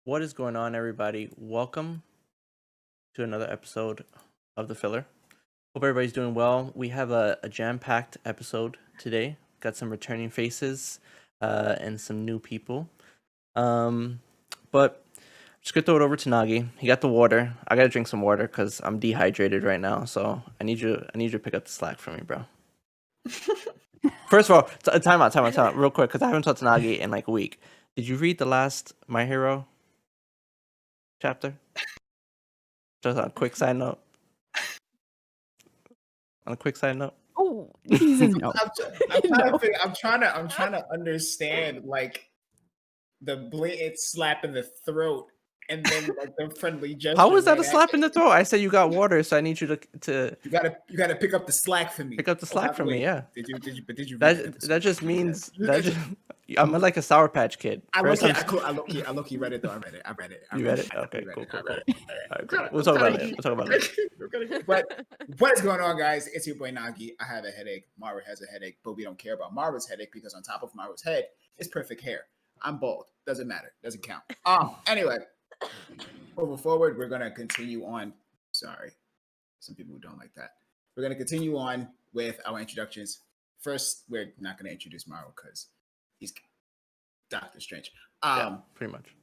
What is going on, everybody? Welcome to another episode of The Filler. Hope everybody's doing well. We have a jam-packed episode today. Got some returning faces and some new people. But I'm just gonna throw it over to Nagi. He got the water. I gotta drink some water because I'm dehydrated right now. So I need you to pick up the slack for me, bro. First of all, time out, real quick, because I haven't talked to Nagi in like a week. Did you read the last My Hero chapter? Just on a quick side note. Oh, Jesus, no. I'm trying to understand like the blatant slap in the throat and then like the friendly gesture. How was that a right slap after. in the throat? I said you got water, so I need you to You gotta pick up the slack for me. pick up the slack from me. Yeah, Did you read the that episode? just means I'm like a Sour Patch Kid. I First low-key read it though. I read it. You read it? Okay, cool. All right. We'll talk about it. But what is going on, guys? It's your boy Nagi. I have a headache. Maru has a headache, but we don't care about Maru's headache because on top of Maru's head is perfect hair. I'm bald. Doesn't matter. Doesn't count. Anyway, moving forward, we're gonna continue on. Sorry, some people don't like that. We're gonna continue on with our introductions. First, we're not gonna introduce Maru because he's Doctor Strange. Yeah, pretty much.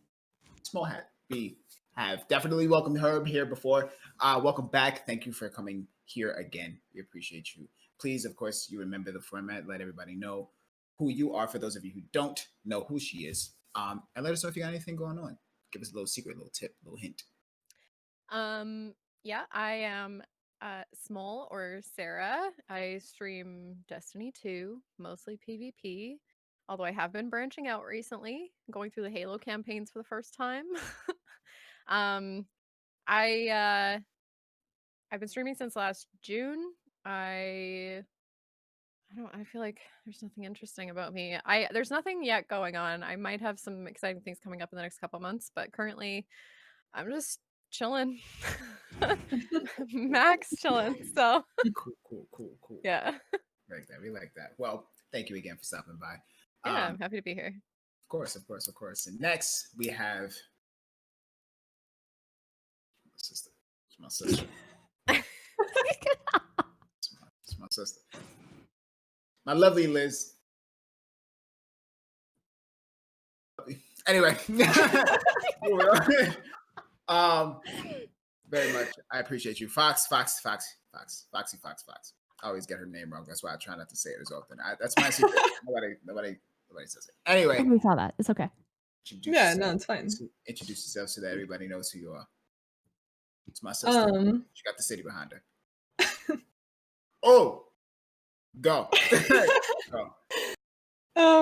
Small hat. We have definitely welcomed Herb here before. Welcome back. Thank you for coming here again. We appreciate you. Please, of course, you remember the format. Let everybody know who you are for those of you who don't know who she is. And let us know if you got anything going on. Give us a little secret, little tip, little hint. Yeah, I am Small or Sarah. I stream Destiny 2, mostly PvP. Although I have been branching out recently, going through the Halo campaigns for the first time. I've been streaming since last June. I feel like there's nothing interesting about me. There's nothing yet going on. I might have some exciting things coming up in the next couple months, but currently I'm just chilling. Max chilling. So Cool. yeah. Like that. We like that. Well, thank you again for stopping by. Yeah, I'm happy to be here. Of course. And next we have It's my sister. It's my sister. My lovely Liz. Anyway. Very much. I appreciate you. Foxy Fox. I always get her name wrong. That's why I try not to say it as often. That's my secret. Nobody says it. Anyway. We saw that. It's okay. Yeah, no, it's fine. Introduce yourself so that everybody knows who you are. It's my sister. She got the city behind her. Oh, go. Go.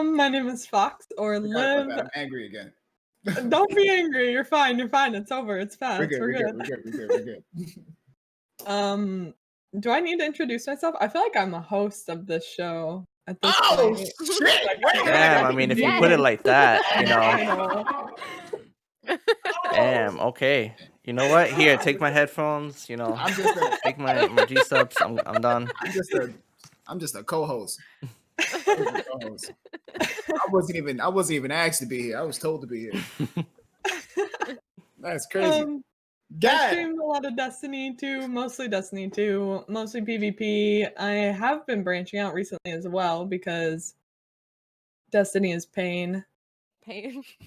My name is Fox or Liv. I'm angry again. Don't be angry. You're fine. It's over. It's fast. We're good. Do I need to introduce myself? I feel like I'm a host of this show at this Oh point. shit! Damn, I mean, if you put it like that, Damn, okay. You know what? Here, take my headphones. I'm just take my G-subs. I'm done. I'm just a co-host. I wasn't even asked to be here. I was told to be here. That's crazy. I streamed a lot of Destiny 2, mostly Destiny 2, mostly PvP. I have been branching out recently as well because Destiny is pain.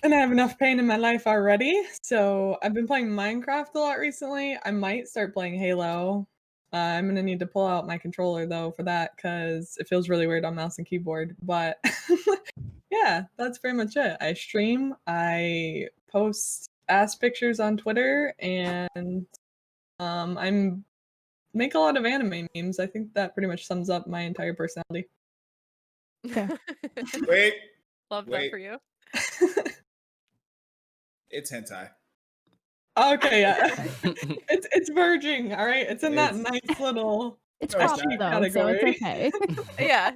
And I have enough pain in my life already. So I've been playing Minecraft a lot recently. I might start playing Halo. I'm going to need to pull out my controller though for that because it feels really weird on mouse and keyboard. But yeah, that's pretty much it. I stream, I post ass pictures on Twitter, and I make a lot of anime memes. I think that pretty much sums up my entire personality. Okay. Wait. Love that for you. It's hentai. Okay, yeah. it's verging, all right? It's in that nice little It's cropped though, category. So it's okay. Yeah.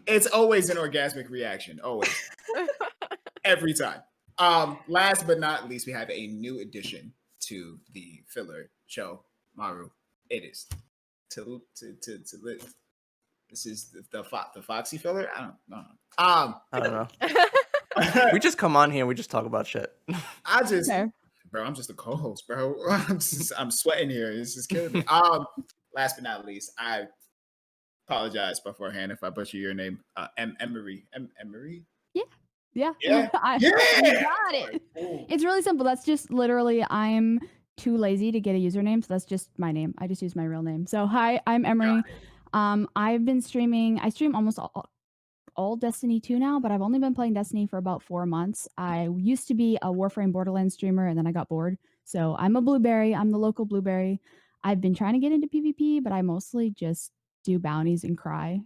It's always an orgasmic reaction. Always. Every time. Last but not least, we have a new addition to the filler show, Maru. It is to live. This is the Foxy filler. I don't know. I don't know. We just come on here and we just talk about shit. I just, Fair. bro, I'm just a co-host, bro. I'm sweating here. It's just killing me. Last but not least, I apologize beforehand if I butcher your name. Emery. Emery? Yeah. Yeah. You got Sorry. it. Ooh. It's really simple. That's just literally I'm too lazy to get a username, so that's just my name. I just use my real name. So hi, I'm Emery. I've been streaming. I stream almost all Destiny 2 now, but I've only been playing Destiny for about 4 months. I used to be a Warframe Borderlands streamer, and then I got bored. So I'm a blueberry. I'm the local blueberry. I've been trying to get into PvP, but I mostly just do bounties and cry.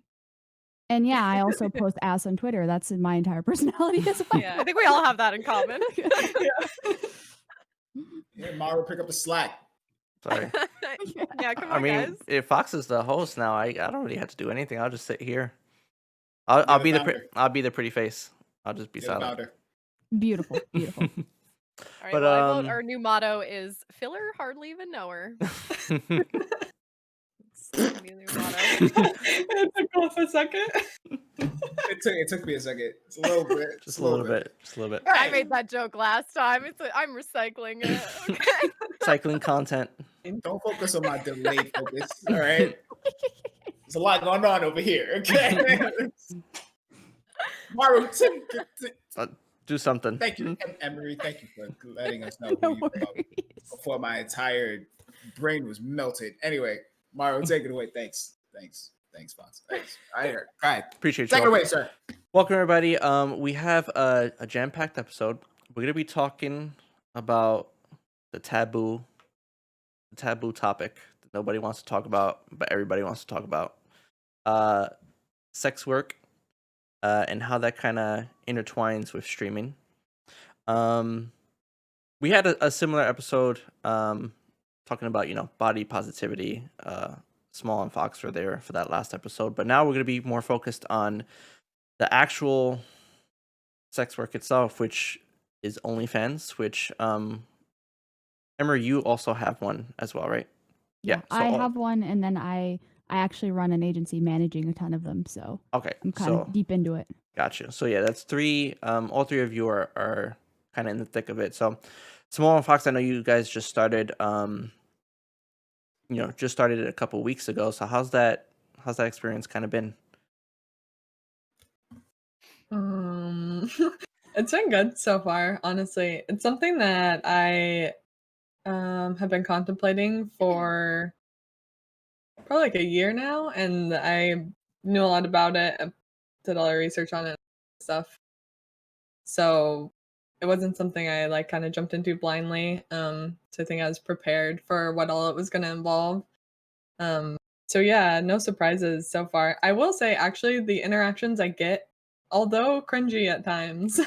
And yeah, I also post ass on Twitter. That's my entire personality as well. Yeah, I think we all have that in common. Yeah, Maru, pick up the slack. Sorry. Yeah, come on, I mean, guys. if Fox is the host now, I don't really have to do anything. I'll just sit here. You're I'll the be founder. I'll be the pretty face. I'll just be You're the silent. founder. Beautiful, beautiful. All right, But, well, I vote our new motto is filler, hardly even know her. It's gonna be the new motto. It took off a second. It took me a second. It's a little bit. Just a little bit. Just a little bit. I made that joke last time. I'm recycling it. Okay. Cycling content. Don't focus on my delayed focus. All right. There's a lot going on over here. Okay. Maru, Do something. thank you, Emery. Thank you for letting us know No who you are worries. before my entire brain was melted. Anyway, Maru, take it away. Thanks, Fox. Thanks. I heard. All right, Appreciate you. take it all. away, sir. Welcome everybody. We have a jam-packed episode. We're gonna be talking about the taboo topic that nobody wants to talk about, but everybody wants to talk about. Sex work, and how that kind of intertwines with streaming. We had a similar episode talking about body positivity. Small and Fox were there for that last episode, but now we're gonna be more focused on the actual sex work itself, which is OnlyFans, which Emery, you also have one as well, right? Yeah, so I have one, and then I actually run an agency managing a ton of them, so Okay, I'm kind of deep into it. Gotcha. So yeah, that's three. All three of you are kind of in the thick of it. So Small and Fox, I know you guys just started. Just started it a couple weeks ago. So how's that experience kind of been? It's been good so far, honestly. It's something that I have been contemplating for probably like a year now, and I knew a lot about it. I did a lot of research on it and stuff. So it wasn't something I like kind of jumped into blindly. So I think I was prepared for what all it was going to involve. So yeah, no surprises so far. I will say, actually, the interactions I get, although cringy at times,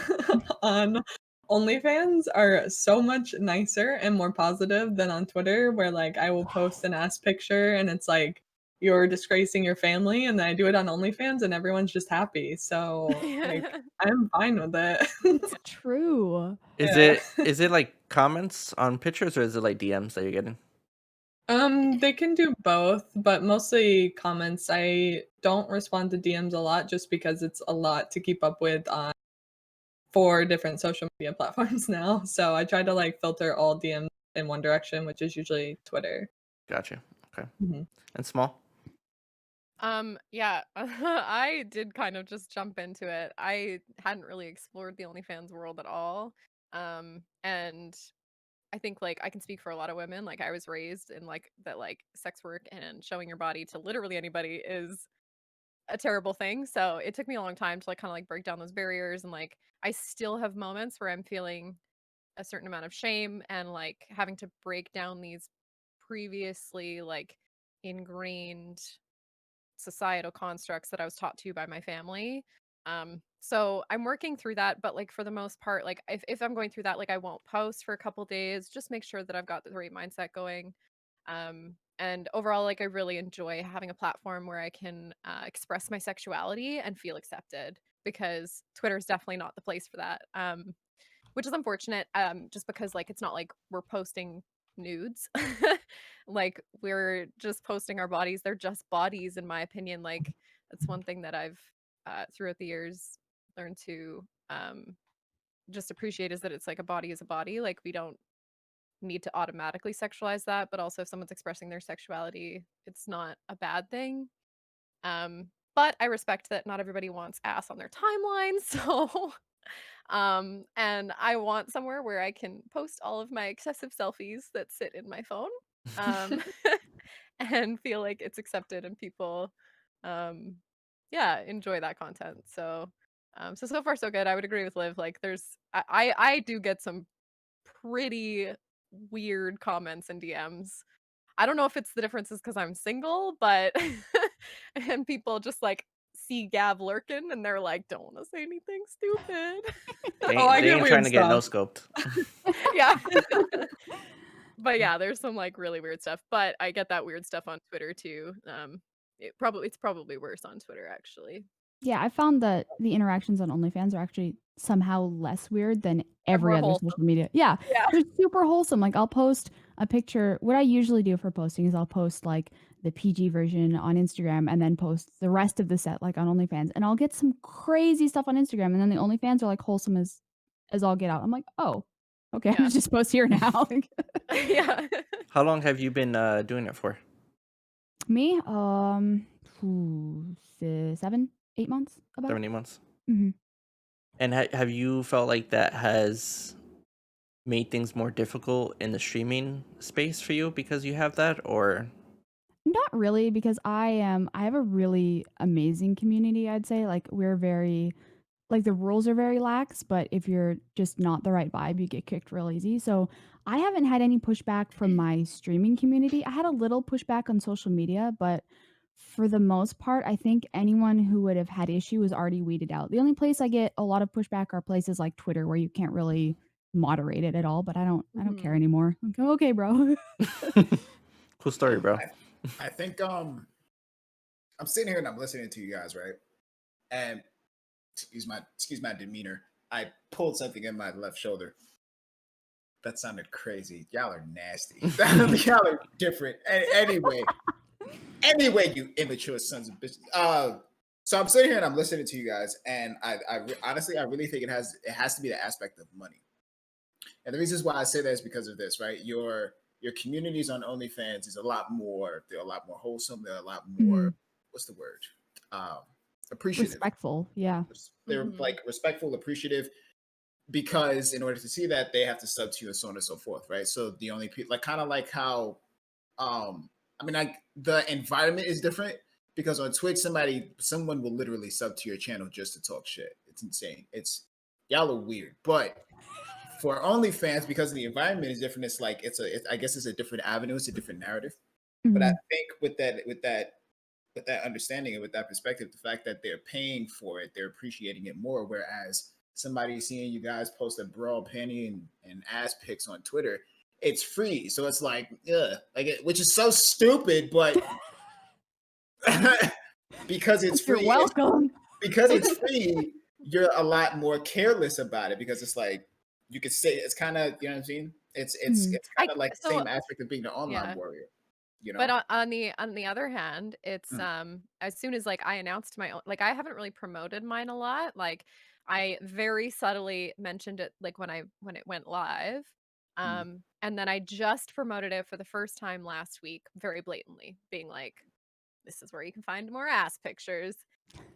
on OnlyFans are so much nicer and more positive than on Twitter, where like I will post an ass picture and it's like you're disgracing your family, and then I do it on OnlyFans and everyone's just happy. So like I'm fine with it. It's true. Is Yeah. it like comments on pictures, or is it like DMs that you're getting? They can do both, but mostly comments. I don't respond to DMs a lot just because it's a lot to keep up with on 4 different social media platforms now. So I try to like filter all DMs in one direction, which is usually Twitter. Gotcha. Okay. Mhm. And Small? Yeah, I did kind of just jump into it. I hadn't really explored the OnlyFans world at all. And I think like I can speak for a lot of women. Like I was raised in like that like sex work and showing your body to literally anybody is a terrible thing. So it took me a long time to like kind of like break down those barriers, and like I still have moments where I'm feeling a certain amount of shame and like having to break down these previously like ingrained societal constructs that I was taught to by my family. So I'm working through that, but like for the most part, like if I'm going through that, like I won't post for a couple days, just make sure that I've got the right mindset going. And overall, like I really enjoy having a platform where I can express my sexuality and feel accepted, because Twitter is definitely not the place for that. Which is unfortunate, just because like it's not like we're posting nudes. Like we're just posting our bodies. They're just bodies, in my opinion. Like that's one thing that I've throughout the years learned to just appreciate is that it's like a body is a body. Like we don't need to automatically sexualize that, but also if someone's expressing their sexuality, it's not a bad thing. But I respect that not everybody wants ass on their timeline, so and I want somewhere where I can post all of my excessive selfies that sit in my phone. Um and feel like it's accepted and people um yeah, enjoy that content. So so far so good. I would agree with Liv. Like there's I do get some pretty weird comments and DMs. I don't know if it's the differences because I'm single, but and people just like see Gav lurking and they're like, don't want to say anything stupid. They Oh, I ain't, they get ain't weird trying to get no stuff. scoped. Yeah. But yeah, there's some like really weird stuff. But I get that weird stuff on Twitter too. It's probably worse on Twitter actually. Yeah, I found that the interactions on OnlyFans are actually somehow less weird than They're every more other wholesome. social media. Yeah, Yeah. they're super wholesome. Like I'll post a picture. What I usually do for posting is I'll post like the PG version on Instagram and then post the rest of the set like on OnlyFans. And I'll get some crazy stuff on Instagram and then the OnlyFans are like wholesome as all get out. I'm like, "Oh, okay, Yeah. I'm just post here now." Yeah. How long have you been doing it for? Me, 7, 8 months about. 7, 8 months. Mhm. And have you felt like that has made things more difficult in the streaming space for you because you have that, or Not really, because I have a really amazing community, I'd say. Like we're very like the rules are very lax, but if you're just not the right vibe, you get kicked real easy. So I haven't had any pushback from my streaming community. I had a little pushback on social media, but for the most part, I think anyone who would have had issue was already weeded out. The only place I get a lot of pushback are places like Twitter where you can't really moderate it at all, but I don't care anymore. I'm like, okay, bro. cool story, bro. I think I'm sitting here and I'm listening to you guys, right? And excuse my demeanor. I pulled something in my left shoulder. That sounded crazy. Y'all are nasty. Y'all are different. Anyway, you immature sons of bitches. So I'm sitting here and I'm listening to you guys, and honestly, I really think it has to be the aspect of money. And the reasons why I say that is because of this, right? Your communities on OnlyFans is a lot more. They're a lot more wholesome. They're a lot more. What's the word? Appreciative. Respectful, yeah. They're like respectful, appreciative, because in order to see that, they have to sub to you and so on and so forth, right? So the only people, like, kind of like how, the environment is different because on Twitch, someone will literally sub to your channel just to talk shit. It's insane. Y'all are weird, but for OnlyFans, because the environment is different, it's like I guess it's a different avenue, it's a different narrative. But I think with that understanding and with that perspective, the fact that they're paying for it, they're appreciating it more. Whereas somebody seeing you guys post a bra, panty, and ass pics on Twitter, it's free. So it's like, which is so stupid, but because it's free, You're welcome. because it's free, you're a lot more careless about it because it's like you could say it's kind of, you know what I'm saying? It's kind of like the same aspect of being the online warrior. You know? But on the other hand, it's as soon as like I announced my own, like I haven't really promoted mine a lot. Like I very subtly mentioned it like when it went live. And then I just promoted it for the first time last week, very blatantly, being like, this is where you can find more ass pictures.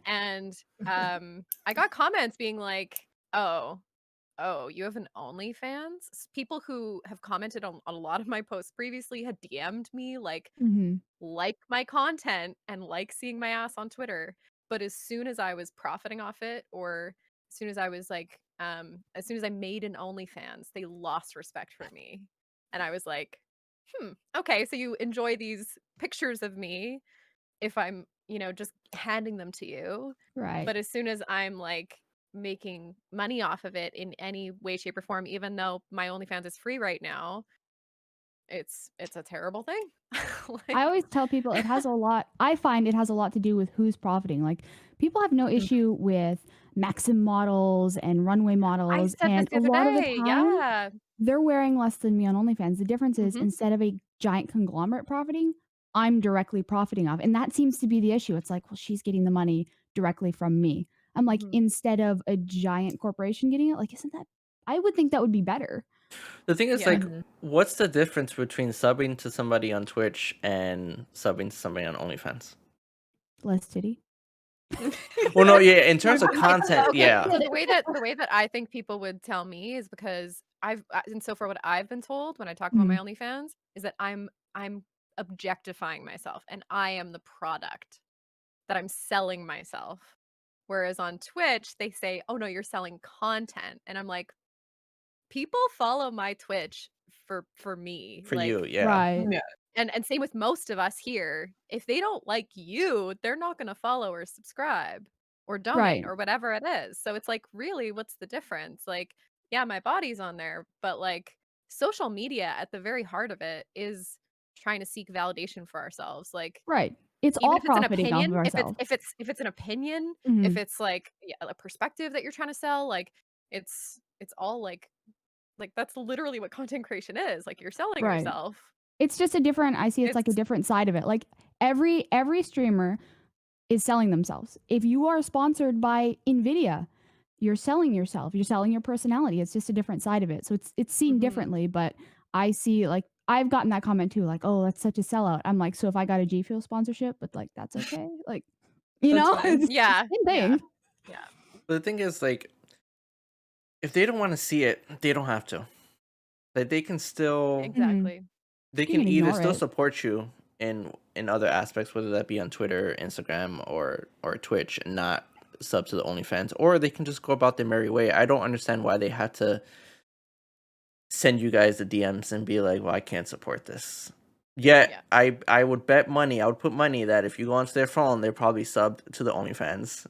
And I got comments being like, oh, you have an OnlyFans? People who have commented on a lot of my posts previously had DM'd me like my content and like seeing my ass on Twitter. But as soon as I was profiting off it, or as soon as I was like, as soon as I made an OnlyFans, they lost respect for me. And I was like, okay, so you enjoy these pictures of me if I'm, just handing them to you. Right. But as soon as I'm like making money off of it in any way, shape, or form, even though my OnlyFans is free right now, it's a terrible thing. I always tell people I find it has a lot to do with who's profiting. Like people have no issue with Maxim models and runway models, and a lot of the time they're wearing less than me on OnlyFans. The difference is instead of a giant conglomerate profiting, I'm directly profiting off. And that seems to be the issue. It's like, well, she's getting the money directly from me. I'm like, instead of a giant corporation getting it, like, isn't that I would think that would be better. The thing is, Yeah. like, what's the difference between subbing to somebody on Twitch and subbing to somebody on OnlyFans? Less titty. Well, no, yeah, in terms of Okay, content, okay, yeah. so the way that I think people would tell me is because and so for what I've been told when I talk about my OnlyFans is that I'm objectifying myself and I am the product, that I'm selling myself. Whereas on Twitch, they say, "Oh no, you're selling content." And I'm like, people follow my Twitch for me. For Like, you, yeah. Right. Yeah. and same with most of us here. If they don't like you, they're not going to follow or subscribe or donate Right. or whatever it is. So it's like, really, what's the difference? Like, yeah, my body's on there, but like social media at the very heart of it is trying to seek validation for ourselves. Like, Right. It's even all if it's an profiting off opinion, of if ourselves. it's an opinion, Mhm. if it's like a perspective that you're trying to sell, like it's all like that's literally what content creation is. Like, you're selling Right. yourself. It's just a different, I see it's like a It's different side of it. Like every streamer is selling themselves. If you are sponsored by Nvidia, you're selling yourself. You're selling your personality. It's just a different side of it. So it's seen Mhm. differently, but I see, like, I've gotten that comment too, like, "Oh, that's such a sellout." I'm like, "So if I got a G Fuel sponsorship, but like that's okay?" Like, you That's know, fine. it's yeah, same yeah, thing. yeah. But the thing is, like, if they don't want to see it, they don't have to. Like, they can still, Exactly. they You can can either ignore still it. support you in other aspects, whether that be on Twitter, Instagram, or Twitch, and not sub to the OnlyFans, or they can just go about their merry way. I don't understand why they had to send you guys the DMs and be like, "Well, I can't support this." Yet, Yeah. I would bet money, I would put money that if you go onto their phone, they're probably subbed to the OnlyFans,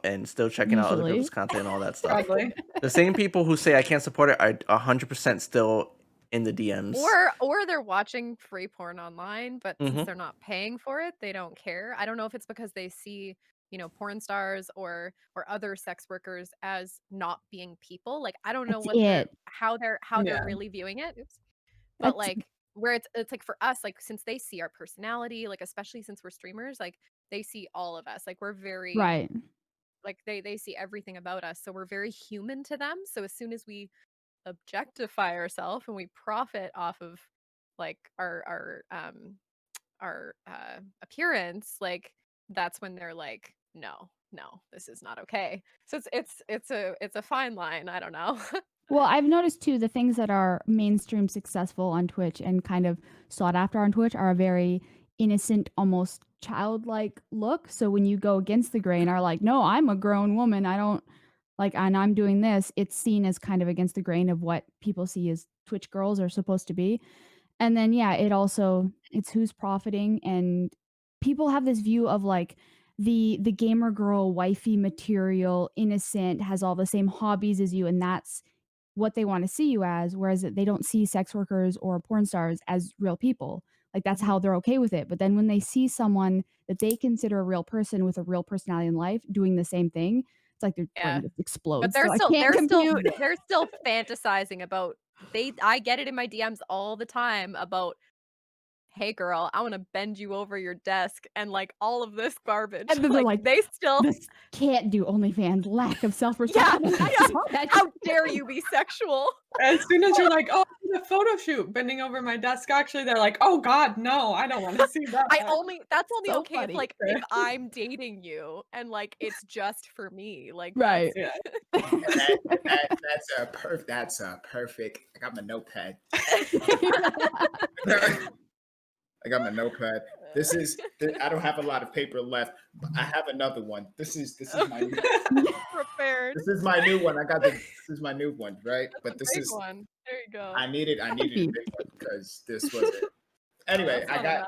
and still checking out other Usually. people's content and all that stuff. Probably. The same people who say I can't support it are 100% still in the DMs. Or they're watching free porn online, but since Mhm. they're not paying for it, they don't care. I don't know if it's because they see, porn stars or other sex workers as not being people. Like, I don't know That's how they're Yeah. really viewing it. Oops. But That's like, where it's like for us, like, since they see our personality, like especially since we're streamers, like they see all of us. Like, we're very right. like they see everything about us. So we're very human to them. So as soon as we objectify ourselves and we profit off of like our appearance, like that's when they're like, no, this is not okay. So it's a fine line. I don't know. Well, I've noticed too the things that are mainstream successful on Twitch and kind of sought after on Twitch are a very innocent, almost childlike look. So when you go against the grain, are like, no, I'm a grown woman. I don't like, and I'm doing this. It's seen as kind of against the grain of what people see as Twitch girls are supposed to be. And then yeah, it's who's profiting, and people have this view of like the gamer girl, wifey material, innocent, has all the same hobbies as you, and that's what they want to see you as, whereas they don't see sex workers or porn stars as real people. Like that's how they're okay with it. But then when they see someone that they consider a real person with a real personality in life doing the same thing, it's like their Yeah. brain just explodes. But they're So I still can't compute. they're still fantasizing about I get it in my DMs all the time about, hey girl, I want to bend you over your desk and like all of this garbage. And then they're like, they still this can't do OnlyFans. Lack of self-respect. yeah, I'm like, I yeah. saw that. How dare you be sexual? As soon as you're like, "Oh, the photo shoot, bending over my desk," actually, they're like, "Oh God, no, I don't want to see that." That's only So okay funny. if I'm dating you and like it's just for me. Like Right. Yeah. That's a perfect. I got my notepad. I got my notepad. I don't have a lot of paper left, but I have another one. This is my prepared. this is my new one. This is my new one, right? But this Big is one. There you go. I needed a big one because this was it. Anyway, That's not enough.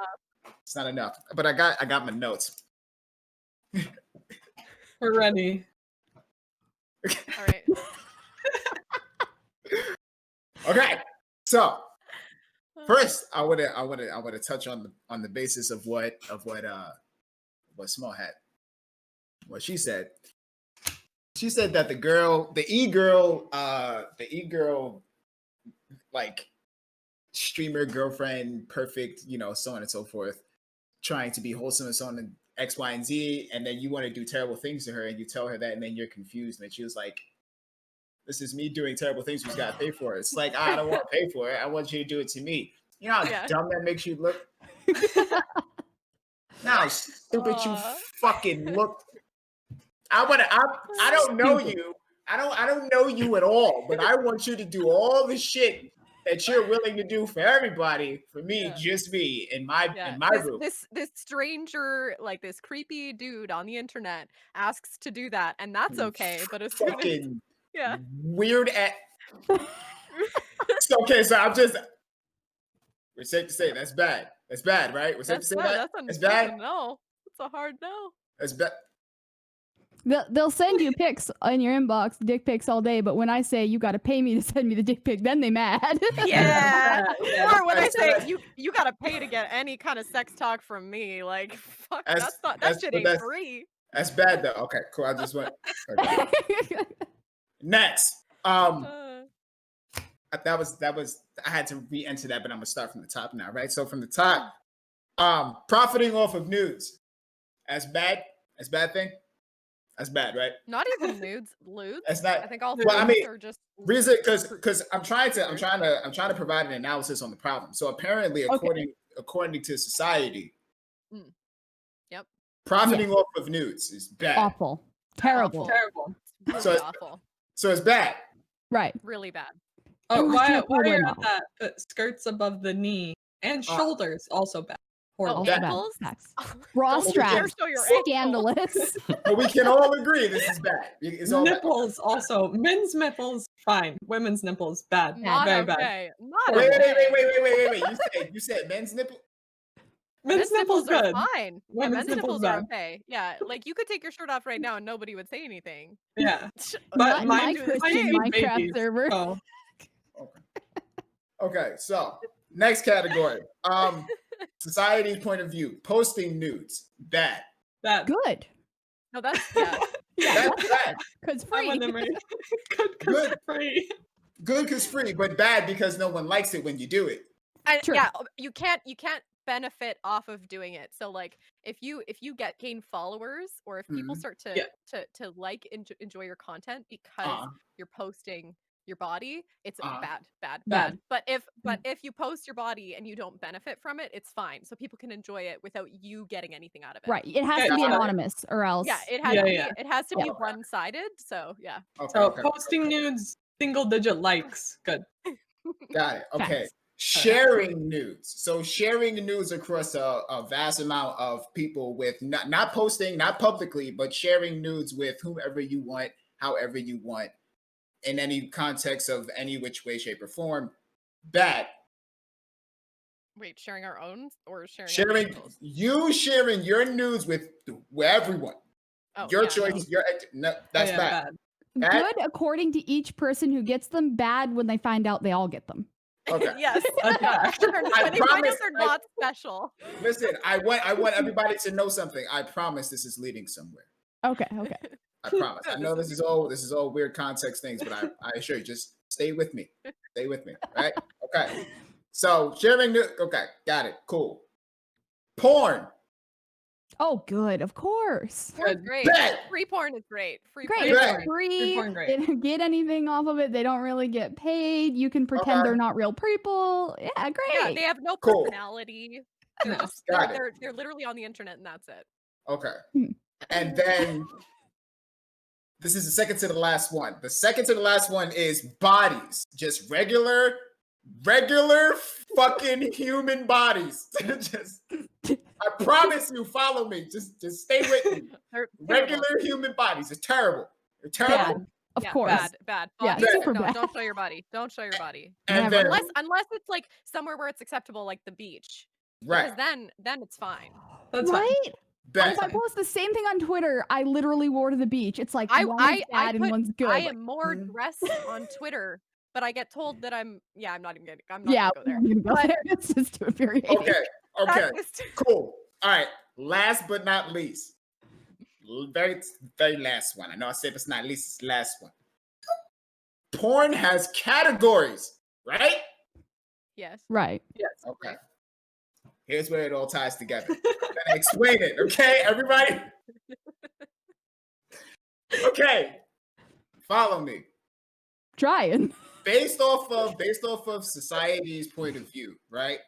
it's not enough. But I got my notes. We're ready. All right. Okay. So first I wanna touch on the basis of what Small had. What she said. She said that the e-girl, like streamer girlfriend, perfect, so on and so forth, trying to be wholesome and so on and X, Y, and Z, and then you want to do terrible things to her and you tell her that and then you're confused. And she was like, This is me doing terrible things. Who's got to pay for it? It's like, I don't want to pay for it. I want you to do it to me. You know how dumb that makes you look? How stupid you fucking look. I don't know you. I don't know you at all, but I want you to do all the shit that you're willing to do for everybody, for me, just me, in my room. This stranger, like this creepy dude on the internet, asks to do that, and that's okay. But as soon as weird so I'm just. We're safe to say that's bad. That's bad, right? We're safe to say that. That's bad. No, it's a hard no. That's bad. They'll send you pics in your inbox, dick pics all day, but when I say you got to pay me to send me the dick pic, then they mad. Yeah. Or when I say you got to pay to get any kind of sex talk from me, like fuck, that shit ain't free. That's bad though. Okay, cool. I just went. Okay. Next, that was. I had to re-enter that, but I'm gonna start from the top now, right? So from the top, profiting off of nudes. That's bad. That's a bad thing. That's bad, right? Not even lewds. That's not. I think all are just reason because I'm trying to provide an analysis on the problem. So apparently, according to society, profiting off of nudes is bad. Awful, terrible, terrible. Really so awful. So it's bad. Right. Really bad. Oh, why you're at that? But skirts above the knee and shoulders also bad. Horrible. Nipples? Bra straps. Scandalous. But we can all agree this is bad. It's all nipples bad. Also. Men's nipples, fine. Women's nipples, bad. Not very okay. bad. Not wait. You said men's nipple? Men's nipples are fine. Men's nipples are okay. Yeah, like you could take your shirt off right now and nobody would say anything. Yeah. But my Christian Minecraft server. Oh. Okay, so next category. Society point of view, posting nudes, bad. Good. No, that's bad. That's bad. Because free. Good free. Good because free, but bad because no one likes it when you do it. Yeah, you can't benefit off of doing it. So like if you gain followers or if people start to like enjoy your content because you're posting your body, it's bad. But if you post your body and you don't benefit from it, it's fine. So people can enjoy it without you getting anything out of it. Right. It has to be anonymous or else. Yeah, it has to be one-sided. So yeah. Posting nudes, single digit likes. Good. Got it. Okay. Sharing nudes. So sharing nudes across a vast amount of people with not posting, not publicly, but sharing nudes with whomever you want, however you want. In any context of any which way, shape, or form, bad. Wait, sharing our own or sharing sharing your nudes with everyone. Your choice. That's bad. Good according to each person who gets them. Bad when they find out they all get them. Okay. Yes. When they find out they're not special. Listen, I want everybody to know something. I promise this is leading somewhere. Okay. I promise. I know this is all weird context things, but I assure you, just stay with me. Stay with me, right? Okay. So sharing okay, got it. Cool. Porn. Oh, good. Of course. Porn's great. Bad. Free porn is great. Free porn, they don't get anything off of it. They don't really get paid. You can pretend they're not real people. Yeah, great. Yeah, they have no personality. They're literally on the internet and that's it. Okay. And then this is the second to the last one. The second to the last one is bodies. Just regular fucking human bodies. I promise you, follow me. Just stay with me. Regular human bodies. It's terrible. They're terrible. Bad. Of course. Bad. Yeah, super bad. Don't show your body. Don't show your body. Unless it's like somewhere where it's acceptable, like the beach. Right. Because then it's fine. That's right. Fine. If I post the same thing on Twitter, I literally wore to the beach. It's like one's bad and one's good. I am more dressed on Twitter, but I get told that I'm not even I'm not gonna go there. It's just too infuriating. Okay. Cool. All right. Last but not least. Very, very last one. I know I said it's not least, it's the last one. Porn has categories, right? Yes. Right. Yes. Okay. Here's where it all ties together. Then explain it, okay, everybody? Okay. Follow me. trying. based off of society's point of view, right?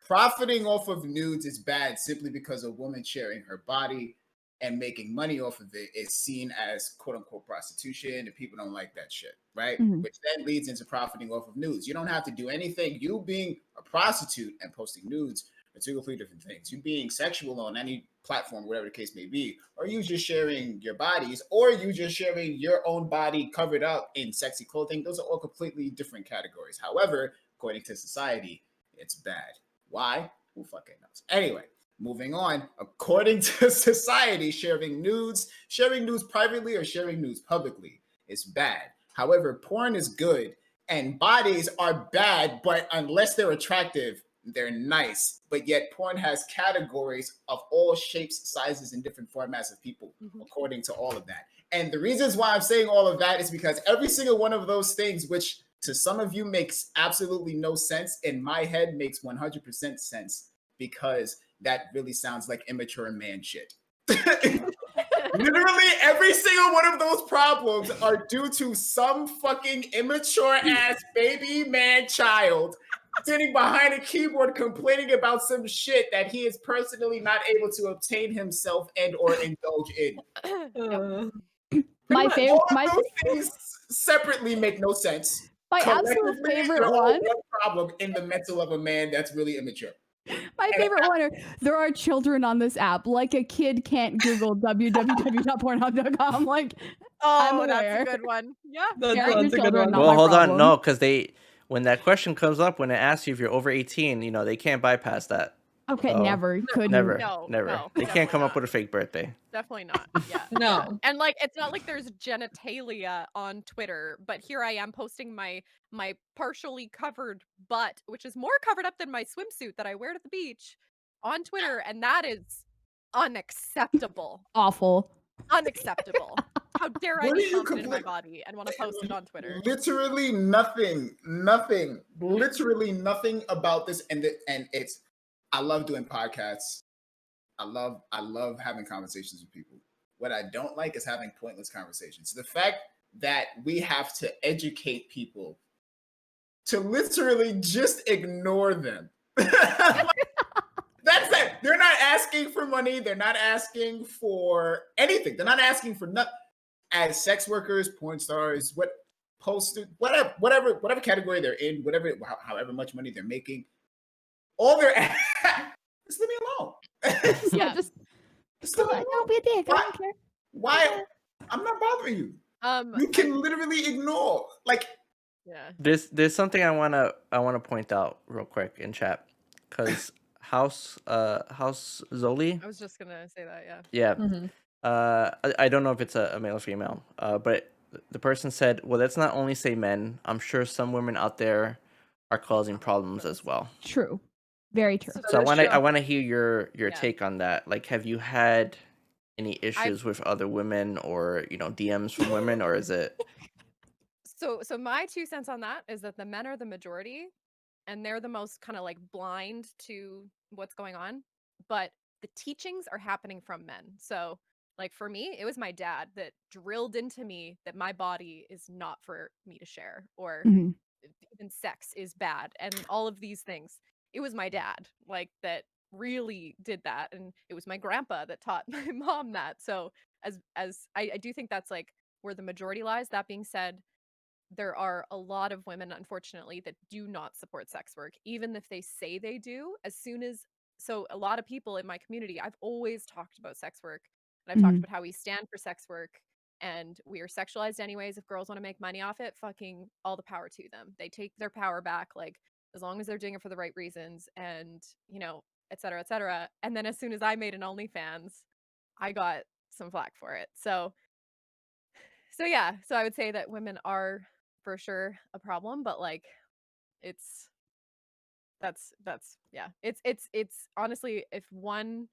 Profiting off of nudes is bad simply because a woman sharing her body and making money off of it is seen as quote unquote prostitution, and people don't like that shit, right? Mhm. Which then leads into profiting off of nudes. You don't have to do anything. You being a prostitute and posting nudes are two completely different things. You being sexual on any platform, whatever the case may be, or you just sharing your bodies, or you just sharing your own body covered up in sexy clothing, those are all completely different categories. However, according to society, it's bad. Why? Who fucking knows? Anyway, moving on. According to society, sharing nudes privately or sharing nudes publicly is bad. However, porn is good and bodies are bad, but unless they're attractive, they're nice. But yet porn has categories of all shapes, sizes, and different formats of people, according to all of that. And the reasons why I'm saying all of that is because every single one of those things, which to some of you makes absolutely no sense, in my head makes 100% sense, because that really sounds like immature man shit. Literally every single one of those problems are due to some fucking immature ass baby man child sitting behind a keyboard complaining about some shit that he is personally not able to obtain himself and or indulge in. My favorite, All of those things separately make no sense. my absolute Collectively, favorite they're all one. one problem in the mental of a man that's really immature. My favorite one are there are children on this app. Like a kid can't Google www.pornhub.com. Like, I'm Oh, that's a aware. good one. Yeah. That's Parent your a good children, one. not Well, my hold on. problem. No, because when that question comes up, when it asks you if you're over 18, they can't bypass that. Okay, So, never. Couldn't. Never. No, Never. no, They can't come definitely up with a fake birthday. Definitely not. Yeah. No. And like it's not like there's genitalia on Twitter, but here I am posting my partially covered butt, which is more covered up than my swimsuit that I wear to the beach, on Twitter, and that is unacceptable. Awful. Unacceptable. How dare I What be are you confident in my body and want to post it on Twitter? Literally nothing about this, and it's. I love doing podcasts. I love having conversations with people. What I don't like is having pointless conversations. The fact that we have to educate people to literally just ignore them. That's it. They're not asking for money. They're not asking for anything. They're not asking for nothing. As sex workers, porn stars, whatever category they're in, however much money they're making, all they're just leave me alone. Yeah. Just leave me alone. don't be a dick. I don't care. Why? I'm not bothering you. You can literally ignore. Like, Yeah. There's something I wanna point out real quick in chat, because House Zoli. I was just gonna say that, yeah. Yeah. Mhm. I don't know if it's a male or female. But the person said, well, let's not only say men. I'm sure some women out there are causing problems as well. True. Very true. So I That's wanna true. hear your Yeah. take on that. Like, have you had any issues with other women, or DMs from women, or is it? So my 2 cents on that is that the men are the majority, and they're the most kind of like blind to what's going on, but the teachings are happening from men. So like for me, it was my dad that drilled into me that my body is not for me to share, or Mhm. even sex is bad, and all of these things. It was my dad like that really did that, and it was my grandpa that taught my mom that. So as I do think that's like where the majority lies. That being said, there are a lot of women, unfortunately, that do not support sex work, even if they say they do. So a lot of people in my community, I've always talked about sex work, and I've talked Mhm. about how we stand for sex work, and we are sexualized anyways. If girls want to make money off it, fucking all the power to them. They take their power back, like as long as they're doing it for the right reasons, and et cetera, et cetera. And then as soon as I made an OnlyFans, I got some flack for it. So yeah, so I would say that women are for sure a problem, but like it's that's yeah. It's honestly, if one,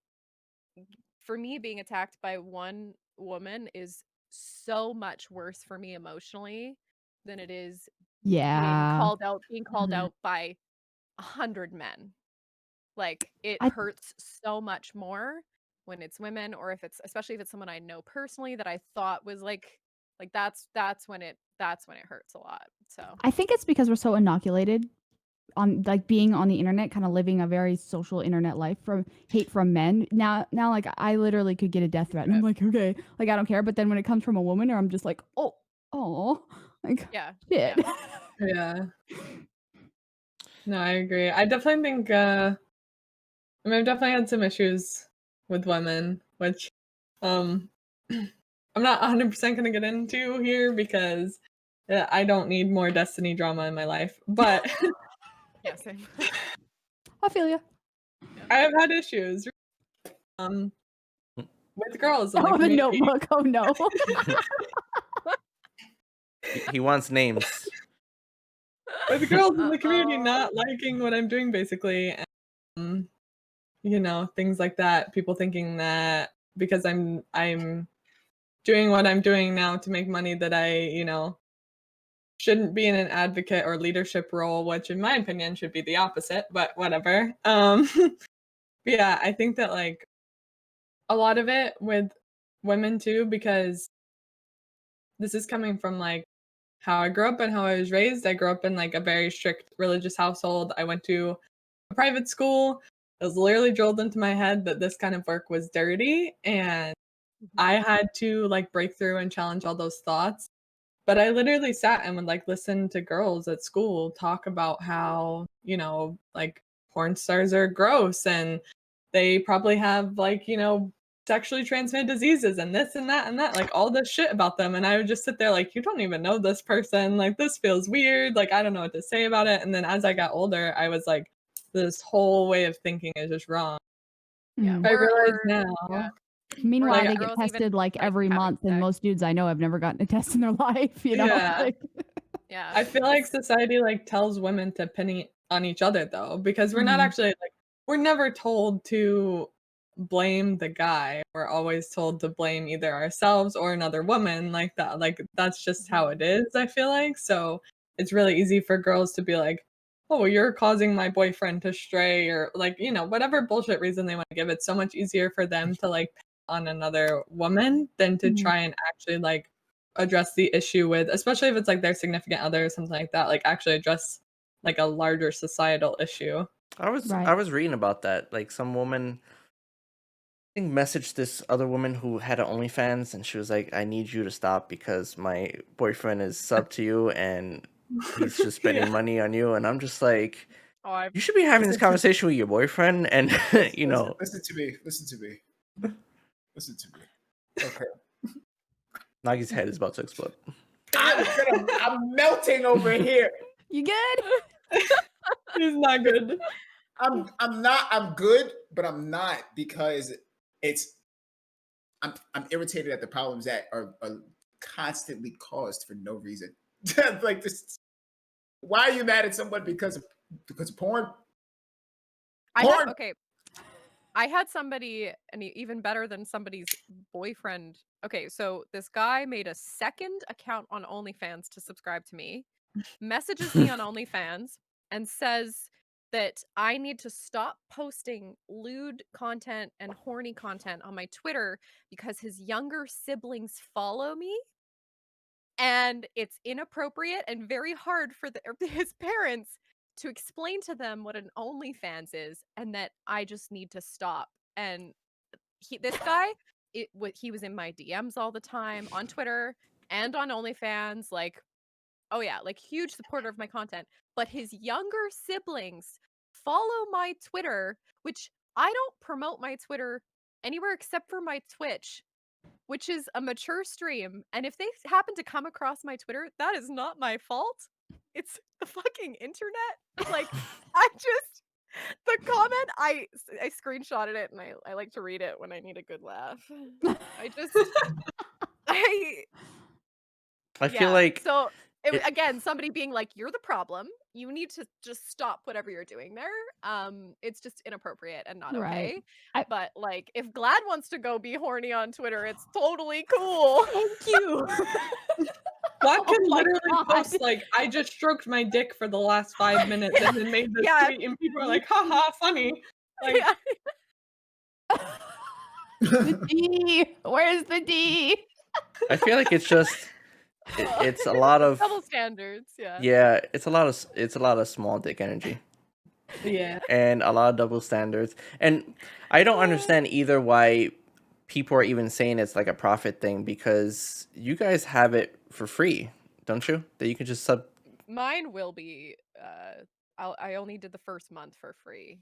for me, being attacked by one woman is so much worse for me emotionally than it is being Yeah. called Mhm. out by 100 men. Like it I- hurts so much more when it's women, or especially if it's someone I know personally that I thought was like Like that's when it hurts a lot. So I think it's because we're so inoculated on like being on the internet, kind of living a very social internet life from hate from men. Now like I literally could get a death threat and I'm like, okay, like I don't care. But then when it comes from a woman, or I'm just like, oh, like yeah, shit. yeah. Yeah. No, I agree. I definitely think I mean, I've definitely had some issues with women, which I'm not 100% going to get into here because I don't need more Destiny drama in my life. But Yeah, same. I feel you. I have had issues with girls in the Oh, the community. Notebook. Oh no. He wants names. With girls in the community not liking what I'm doing, basically. And, you know, things like that. People thinking that because I'm doing what I'm doing now to make money that I, you know, shouldn't be in an advocate or leadership role, which in my opinion should be the opposite, but whatever. But yeah, I think that like a lot of it with women too, because this is coming from like how I grew up and how I was raised. I grew up in like a very strict religious household. I went to a private school. It was literally drilled into my head that this kind of work was dirty, and I had to like break through and challenge all those thoughts. But I literally sat and would like listen to girls at school talk about how, you know, like porn stars are gross and they probably have like, you know, sexually transmitted diseases and this and that, like all this shit about them. And I would just sit there like, you don't even know this person. Like, this feels weird. Like, I don't know what to say about it. And then as I got older, I was like, this whole way of thinking is just wrong. Yeah, Mm. But I realize now. yeah. Meanwhile, Like, they girls get even, tested like like, every having month, and sex. most dudes I know have never gotten a test in their life. You know, Yeah. like, Yeah. I feel like society like tells women to pin on each other though, because we're not Mhm. actually like, we're never told to blame the guy. We're always told to blame either ourselves or another woman like that. Like that's just how it is, I feel like. So it's really easy for girls to be like, oh, you're causing my boyfriend to stray, or like, you know, whatever bullshit reason they want to give. It's so much easier for them to like pick on another woman than to Mhm. try and actually like address the issue with, especially if it's like their significant other or something like that, like actually address like a larger societal issue. I was Right. reading about that. Like some woman, I think, messaged this other woman who had an OnlyFans, and she was like, "I need you to stop because my boyfriend is sub to you, and he's just spending Yeah. money on you." And I'm just like, Oh, I've you should be having this Listen to- conversation with your boyfriend, and you know, Listen to me. Listen to me. Listen to me. Okay. Nagi's head is about to explode. I'm melting over here. You good? He's not good. I'm good, but I'm not, because I'm irritated at the problems that are constantly caused for no reason. Like this, why are you mad at someone because of porn? Porn. I had somebody, and even better than somebody's boyfriend. Okay, so this guy made a second account on OnlyFans to subscribe to me, messages me on OnlyFans, and says that I need to stop posting lewd content and horny content on my Twitter because his younger siblings follow me. And it's inappropriate and very hard for his parents to explain to them what an OnlyFans is, and that I just need to stop. And this guy, he was in my DMs all the time on Twitter and on OnlyFans. Like, oh yeah, like huge supporter of my content. But his younger siblings follow my Twitter, which I don't promote my Twitter anywhere except for my Twitch, which is a mature stream. And if they happen to come across my Twitter, that is not my fault. It's the fucking internet. Like, the comment, I screenshotted it, and I like to read it when I need a good laugh. I feel like so it- again, somebody being like, "You're the problem. You need to just stop whatever you're doing there. It's just inappropriate and not Right. okay." But like, if Glad wants to go be horny on Twitter, it's totally cool. Thank you. Glad can my literally God. post like, I just stroked my dick for the last 5 minutes and then made this Yeah. tweet, and people are like, haha, funny. Like, Yeah. The D. Where's the D? I feel like it's just it's a lot of double standards. Yeah. yeah, it's a lot of small dick energy Yeah. and a lot of double standards. And I don't understand either why people are even saying it's like a profit thing, because you guys have it for free, don't you? That you can just sub. Mine will be. I only did the first month for free,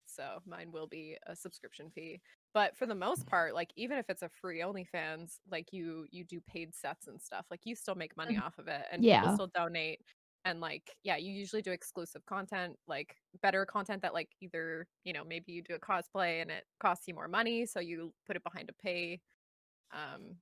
so mine will be a subscription fee. But for the most part, like even if it's a free OnlyFans, like you do paid sets and stuff, like you still make money off of it, and people Yeah. still donate. And like, yeah, you usually do exclusive content, like better content that like either, maybe you do a cosplay and it costs you more money, so you put it behind a um,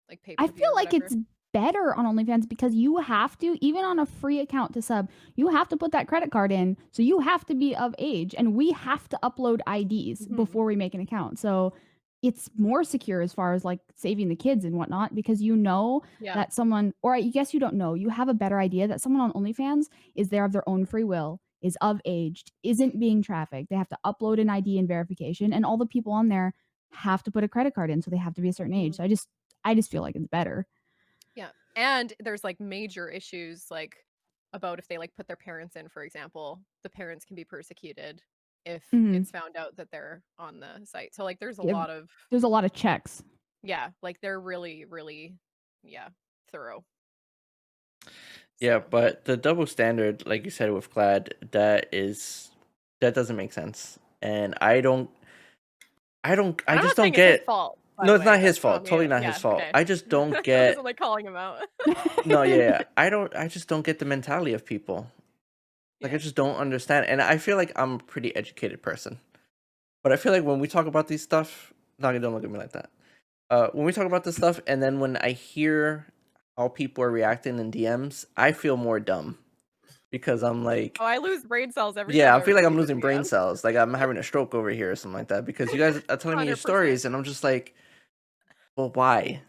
like pay per I view feel or like whatever. it's better on OnlyFans because you have to, even on a free account to sub, you have to put that credit card in. So you have to be of age, and we have to upload IDs Mhm. before we make an account. So it's more secure as far as like saving the kids and whatnot, because you know Yeah. that someone, or I guess you don't know, you have a better idea that someone on OnlyFans is there of their own free will, is of age, isn't being trafficked. They have to upload an ID and verification, and all the people on there have to put a credit card in, so they have to be a certain age. So I just feel like it's better. Yeah. And there's like major issues like about if they like put their parents in, for example, the parents can be persecuted if Mhm. it's found out that they're on the site. So like there's a Yeah, lot of there's a lot of checks. yeah, like they're really, really thorough. Yeah, So but the double standard, like you said with Glad, that doesn't make sense. And I and I'm just not don't saying it's his get. fault, by No, the it's way. not his That's not fault. me. Totally not Yeah, his fault. okay. I just don't I get. wasn't like calling him out. No, yeah, I just don't get the mentality of people. Like I Yeah. just don't understand. And I feel like I'm a pretty educated person. But I feel like when we talk about these stuff, no, don't look at me like that. When we talk about this stuff, and then when I hear how people are reacting in DMs, I feel more dumb because I'm like, Oh, I lose brain cells every yeah, time I I feel like I'm read a losing brain DM. cells, like I'm having a stroke over here or something like that. Because you guys are telling me your 100%. stories, and I'm just like, well, why?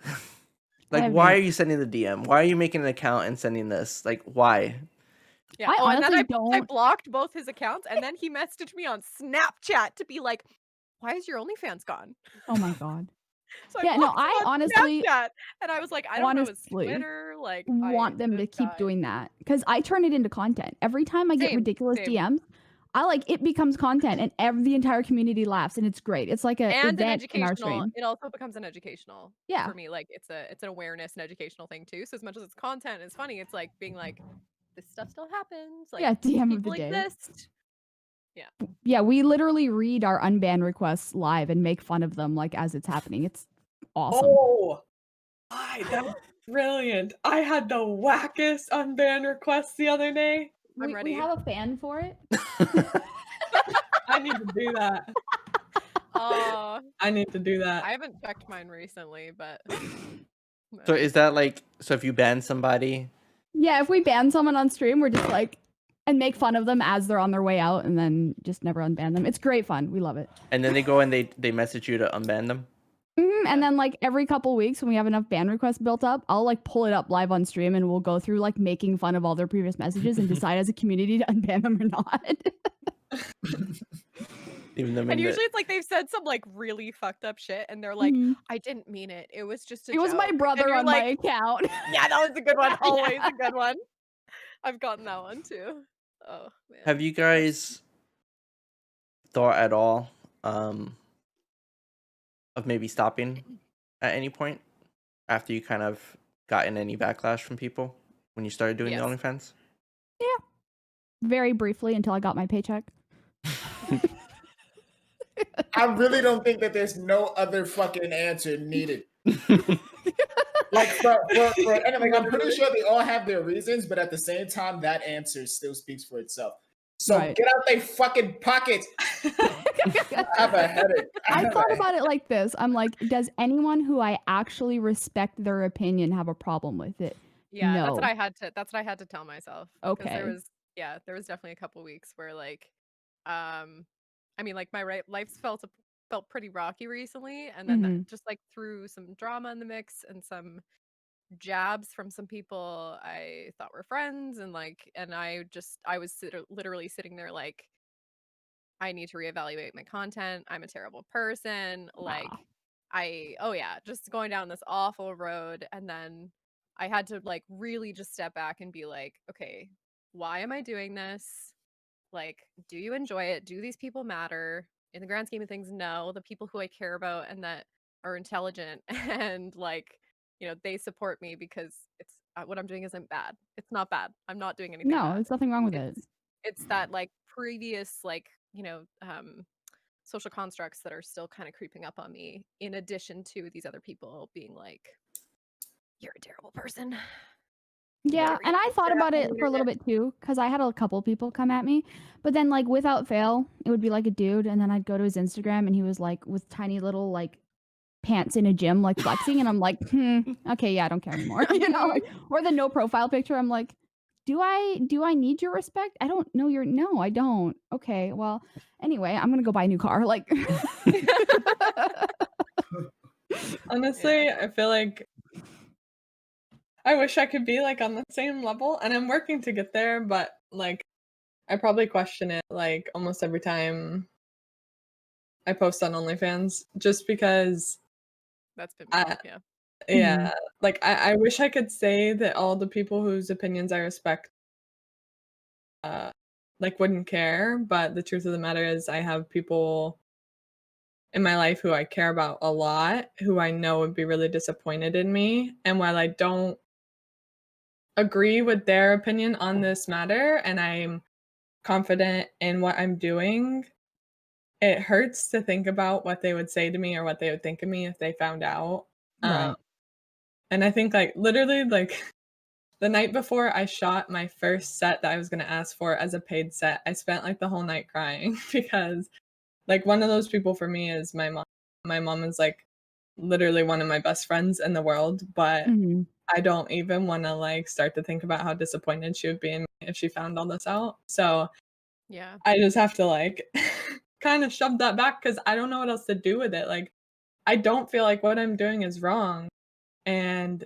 Like, have why no- are you sending the DM? Why are you making an account and sending this? Like, why? Yeah. I Oh, and then honestly I don't. blocked both his accounts, and then he messaged me on Snapchat to be like, "Why is your OnlyFans gone?" Oh my god. So I Yeah, no, blocked him I on honestly, Snapchat, and I was like, I don't know his honestly Twitter. Like, I want them would to have keep died. doing that because I turn it into content. Every time I get Same, ridiculous same. DMs, I like it becomes content, and the entire community laughs, and it's great. It's like an And an event in our educational. stream. It also becomes an educational Yeah. for me. Like, it's an awareness and educational thing too. So as much as it's content, it's funny. It's like being like, this stuff still happens. Like, Yeah, these DM of the people day. exist. Yeah, we literally read our unban requests live and make fun of them like as it's happening. It's awesome. Oh, that's brilliant. I had the wackest unban request the other day. I'm We ready. have a fan for it. I need to do that. I need to do that. I haven't checked mine recently, but So is that like, so if you ban somebody, Yeah, if we ban someone on stream, we're just like, and make fun of them as they're on their way out, and then just never unban them. It's great fun. We love it. and then they go and they message you to unban them? And then like every couple weeks when we have enough ban requests built up, I'll like pull it up live on stream, and we'll go through like making fun of all their previous messages and decide as a community to unban them or not. Even them and in usually it's like they've said some like really fucked up shit, and they're like, Mhm. I didn't mean it. It was just a It was my joke." And brother you're on my like, account. yeah, that was a good one. Always Yeah. a good one. I've gotten that one too. Oh man. Have you guys thought at all of maybe stopping at any point after you kind of gotten any backlash from people when you started doing Yes. the OnlyFans? Very briefly until I got my paycheck. I really don't think that there's no other fucking answer needed. Like and like I'm pretty sure they all have their reasons, but at the same time, that answer still speaks for itself. So Right. get out their fucking pockets. I have a headache. I thought about it like this. I'm like, does anyone who I actually respect their opinion have a problem with it? Yeah, No. that's what I had to tell myself. 'Cause Okay. there was definitely a couple weeks where like I mean like my life felt pretty rocky recently, and then Mhm. just like threw some drama in the mix and some jabs from some people I thought were friends, and I was literally sitting there like, I need to reevaluate my content. I'm a terrible person. Like Wow. oh yeah, just going down this awful road, and then I had to like really just step back and be like, okay, why am I doing this? Like, do you enjoy it? Do these people matter? In the grand scheme of things, no. The people who I care about and that are intelligent and like, they support me because it's what I'm doing isn't bad. It's not bad. I'm not doing anything No, bad. there's nothing wrong with it. It's that like previous like, social constructs that are still kind of creeping up on me in addition to these other people being like, you're a terrible person. Yeah, Very and I thought share about on it the for a little internet. bit too, because I had a couple people come at me, but then like without fail, it would be like a dude, and then I'd go to his Instagram, and he was like with tiny little like pants in a gym, like flexing, and I'm like, okay, yeah, I don't care anymore, like, or the no profile picture. I'm like, do I need your respect? I don't know your no, I don't. Okay, well, anyway, I'm gonna go buy a new car, like. Honestly, I feel like I wish I could be like on the same level, and I'm working to get there, but like I probably question it like almost every time I post on OnlyFans just because That's been I, yeah. yeah, like I wish I could say that all the people whose opinions I respect like wouldn't care, but the truth of the matter is I have people in my life who I care about a lot who I know would be really disappointed in me, and while I don't agree with their opinion on this matter and I'm confident in what I'm doing, it hurts to think about what they would say to me or what they would think of me if they found out. Right. And I think like literally like the night before I shot my first set that I was going to ask for as a paid set, I spent like the whole night crying because like one of those people for me is my mom. My mom is like literally one of my best friends in the world, but Mhm. I don't even want to like start to think about how disappointed she would be in me if she found all this out. So Yeah. I just have to like kind of shove that back because I don't know what else to do with it. Like I don't feel like what I'm doing is wrong. And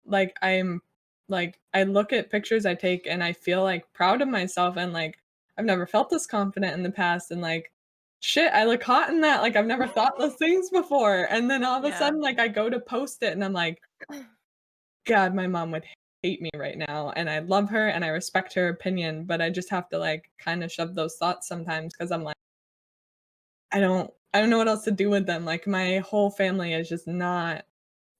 like I'm like I look at pictures I take and I feel like proud of myself and like I've never felt this confident in the past and like shit, I look hot in that. Like I've never thought those things before. And then all of a Yeah. sudden like I go to post it and I'm like, God, my mom would hate me right now. And I love her and I respect her opinion, but I just have to like kind of shove those thoughts sometimes because I'm like, I don't know what else to do with them. Like my whole family is just not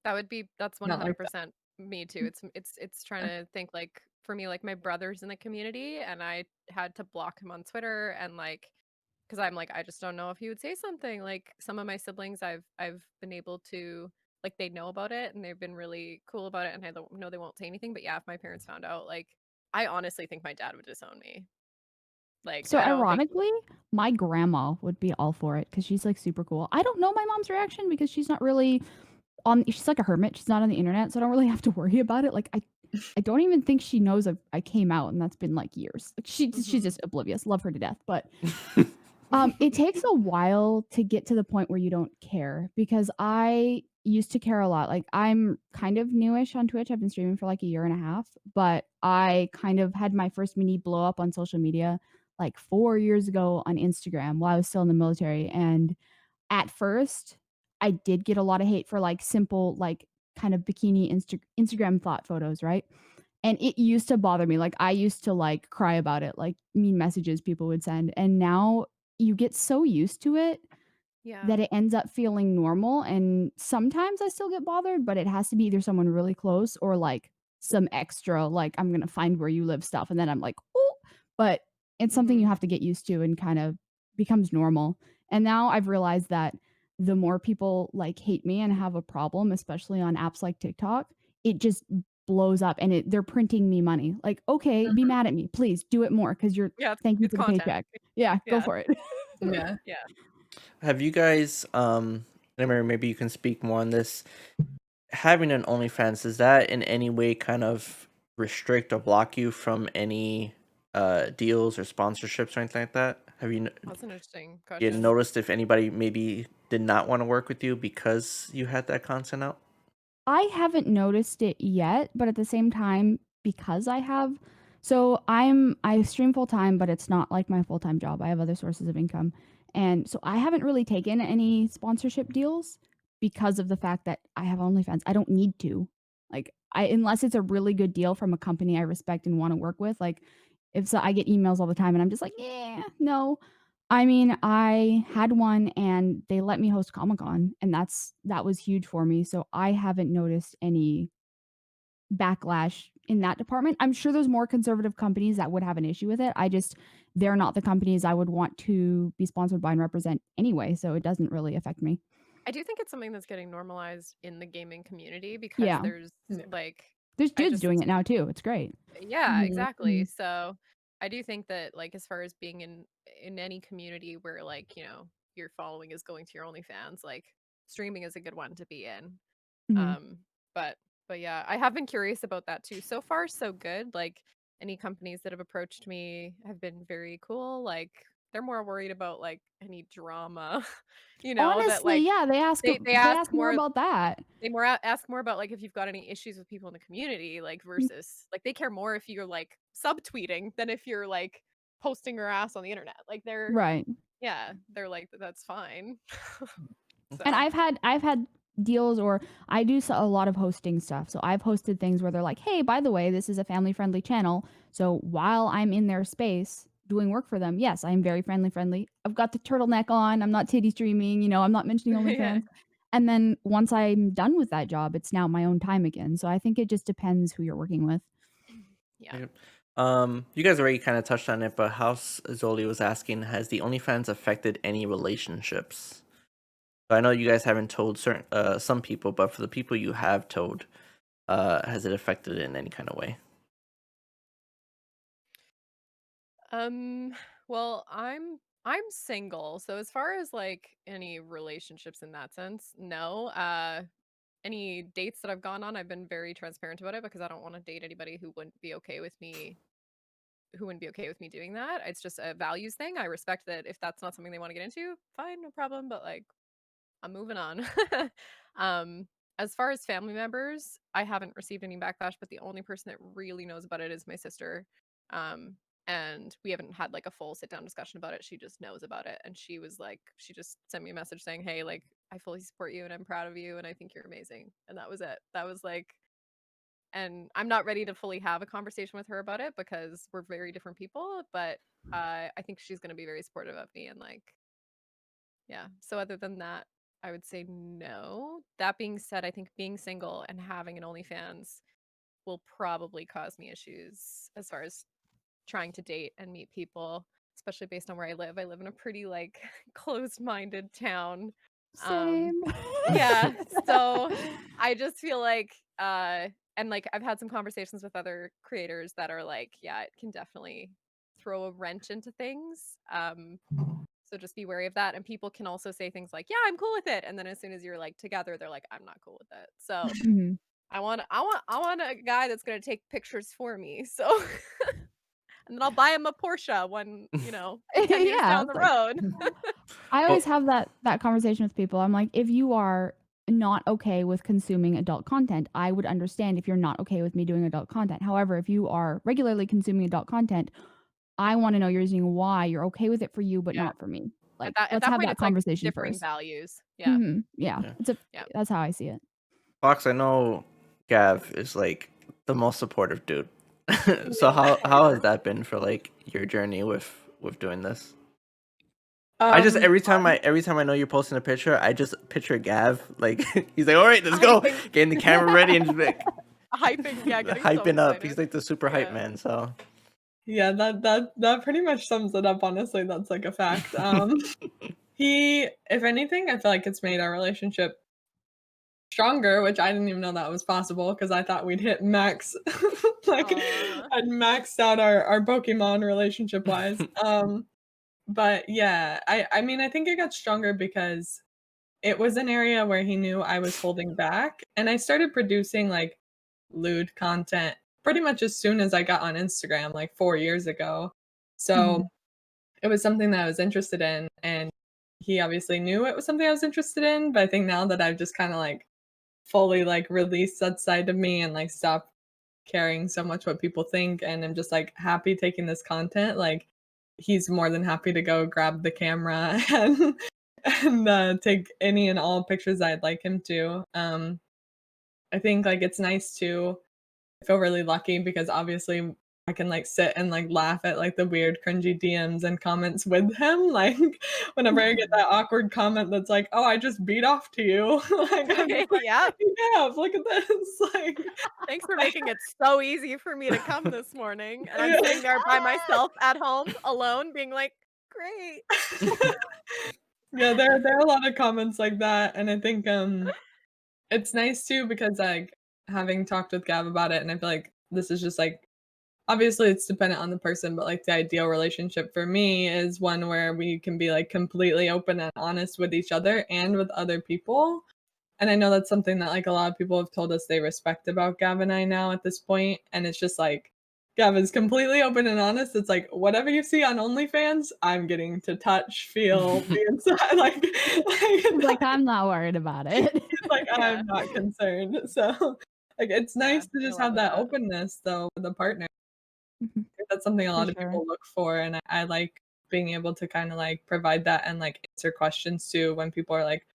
That's like that. 100% me too. It's trying to think like for me, like my brother's in the community and I had to block him on Twitter and like because I'm like, I just don't know if he would say something. Like some of my siblings I've been able to like they know about it and they've been really cool about it and I don't know they won't say anything. But yeah, if my parents found out, like I honestly think my dad would disown me. Like So I don't think ironically, my grandma would be all for it because she's like super cool. I don't know my mom's reaction because she's not really she's like a hermit. She's not on the internet, so I don't really have to worry about it. Like I don't even think she knows I came out, and that's been like years. Like she's just oblivious. Love her to death, but it takes a while to get to the point where you don't care because I used to care a lot. Like I'm kind of newish on Twitch. I've been streaming for like a year and a half, but I kind of had my first mini blow up on social media like 4 years ago on Instagram while I was still in the military. And at first, I did get a lot of hate for like simple like kind of bikini Instagram thought photos, right? And it used to bother me. Like I used to like cry about it, like mean messages people would send. And now you get so used to it yeah. that it ends up feeling normal. And sometimes I still get bothered, but it has to be either someone really close or like some extra, like I'm gonna find where you live stuff. And then I'm like, oh, but it's something you have to get used to and kind of becomes normal. And now I've realized that the more people like hate me and have a problem, especially on apps like TikTok, it just blows up and they're printing me money. Like, okay, be mad at me. Please do it more because you're Yeah, thank you it's for the content. paycheck. Yeah, go Yeah. for it. Yeah. Yeah. Have you guys, Emery, maybe you can speak more on this. Having an OnlyFans, does that in any way kind of restrict or block you from any deals or sponsorships or anything like that? Have you That's an interesting you question. noticed if anybody maybe did not want to work with you because you had that content out? I haven't noticed it yet, but at the same time, because I have so I stream full time, but it's not like my full time job. I have other sources of income. And so I haven't really taken any sponsorship deals because of the fact that I have OnlyFans. I don't need to. Like unless it's a really good deal from a company I respect and want to work with, like if so, I get emails all the time and I'm just like, yeah, no. I mean, I had one and they let me host Comic-Con and that was huge for me. So I haven't noticed any backlash in that department. I'm sure there's more conservative companies that would have an issue with it. They're not the companies I would want to be sponsored by and represent anyway, so it doesn't really affect me. I do think it's something that's getting normalized in the gaming community because Yeah. there's Yeah. like There's I dudes just doing it now too. It's great. yeah, Mhm, exactly. mhm. So I do think that like as far as being in any community where like, you know, your following is going to your OnlyFans, like streaming is a good one to be in. Mhm. Um, but yeah, I have been curious about that too. So far, so good. Like any companies that have approached me have been very cool. Like they're more worried about like any drama, you know, that Honestly, like yeah, they they ask more about that. ask more about like if you've got any issues with people in the community, like Mm, versus like they care more if you're like subtweeting than if you're like posting your ass on the internet. Like right. they're like that's fine. And So I've had deals, or I do a lot of hosting stuff. So I've hosted things where they're like, "Hey, by the way, this is a family-friendly channel. So while I'm in their space doing work for them, yes, I'm very friendly. I've got the turtleneck on. I'm not titty streaming, I'm not mentioning yeah. OnlyFans." And then once I'm done with that job, it's now my own time again. So I think it just depends who you're working with. Yeah. Yep. You guys already kind of touched on it, but House Zoli was asking, has the OnlyFans affected any relationships? So I know you guys haven't told some people, but for the people you have told, has it affected it in any kind of way? Well, I'm single, so as far as like any relationships in that sense, no. Any dates that I've gone on, I've been very transparent about it because I don't want to date anybody who wouldn't be okay with me doing that. It's just a values thing. I respect that if that's not something they want to get into, fine, no problem, but like I'm moving on. um as far as family members, I haven't received any backlash, but the only person that really knows about it is my sister. Um and we haven't had like a full sit down discussion about it. She just knows about it and she just sent me a message saying, "Hey, like I fully support you and I'm proud of you and I think you're amazing." And that was it. That was like and I'm not ready to fully have a conversation with her about it because we're very different people, but I think she's going to be very supportive of me and like yeah. So other than that, I would say no. That being said, I think being single and having an OnlyFans will probably cause me issues as far as trying to date and meet people, especially based on where I live. I live in a pretty like closed-minded town. Um Same. yeah, so I just feel like and like I've had some conversations with other creators that are like, yeah, it can definitely throw a wrench into things. So just be wary of that. And people can also say things like, "Yeah, I'm cool with it," and then as soon as you're like together, they're like, "I'm not cool with it." So Mhm. I want a guy that's gonna take pictures for me. So and then I'll buy him a Porsche when 10 years Yeah, down it's the like road. I Well, always have that conversation with people. I'm like, if you are not okay with consuming adult content, I would understand if you're not okay with me doing adult content. However, if you are regularly consuming adult content, I want to know your reason why you're okay with it for you, but Yeah. not for me. Like, At let's that have point, that it's like conversation differing first. values. Yeah. Yeah, yeah. Yeah. that's how I see it. Fox, I know Gav is like the most supportive dude. So Yeah. how has that been for like your journey with doing this? I just Um, every time I know you're posting a picture, I just picture Gav like he's like, all right, let's go, Hyping, getting the camera ready and just like yeah, getting so hyping up. He's excited. like the super hype Yeah. man. So yeah, that pretty much sums it up, honestly. That's like a fact. If anything, I feel like it's made our relationship stronger, which I didn't even know that was possible because I thought we'd hit max, like Aw. I'd maxed out our Pokemon relationship wise. But yeah, I mean, I think it got stronger because it was an area where he knew I was holding back, and I started producing like lewd content pretty much as soon as I got on Instagram, like 4 years ago. So Mhm. it was something that I was interested in, and he obviously knew it was something I was interested in. But I think now that I've just kind of like fully like released that side of me and like stopped caring so much what people think, and I'm just like happy taking this content, like he's more than happy to go grab the camera and take any and all pictures I'd like him to. I think like it's nice to I feel really lucky because obviously I can like sit and like laugh at like the weird cringy DMs and comments with him. Like whenever I get that awkward comment that's like, "Oh, I just beat off to you." Like I'm just like, Yep. "Yeah, look at this." Like Thanks for making it so easy for me to come this morning. And I'm yeah. sitting there by myself at home alone being like, great. Yeah, there are a lot of comments like that, and I think it's nice too because like having talked with Gab about it, and I feel like this is just like obviously it's dependent on the person, but like the ideal relationship for me is one where we can be like completely open and honest with each other and with other people. And I know that's something that like a lot of people have told us they respect about Gav and I now at this point. And it's just like Gav is completely open and honest. It's like whatever you see on OnlyFans, I'm getting to touch, feel, be inside. He's like, I'm not worried about it. he's like, Yeah. I'm not concerned. So like it's Yeah, nice to I just love have that that. openness though with a partner. Mhm, That's something a for lot of sure. people look for, and I like being able to kinda, like, provide that and, like, answer questions too when people are like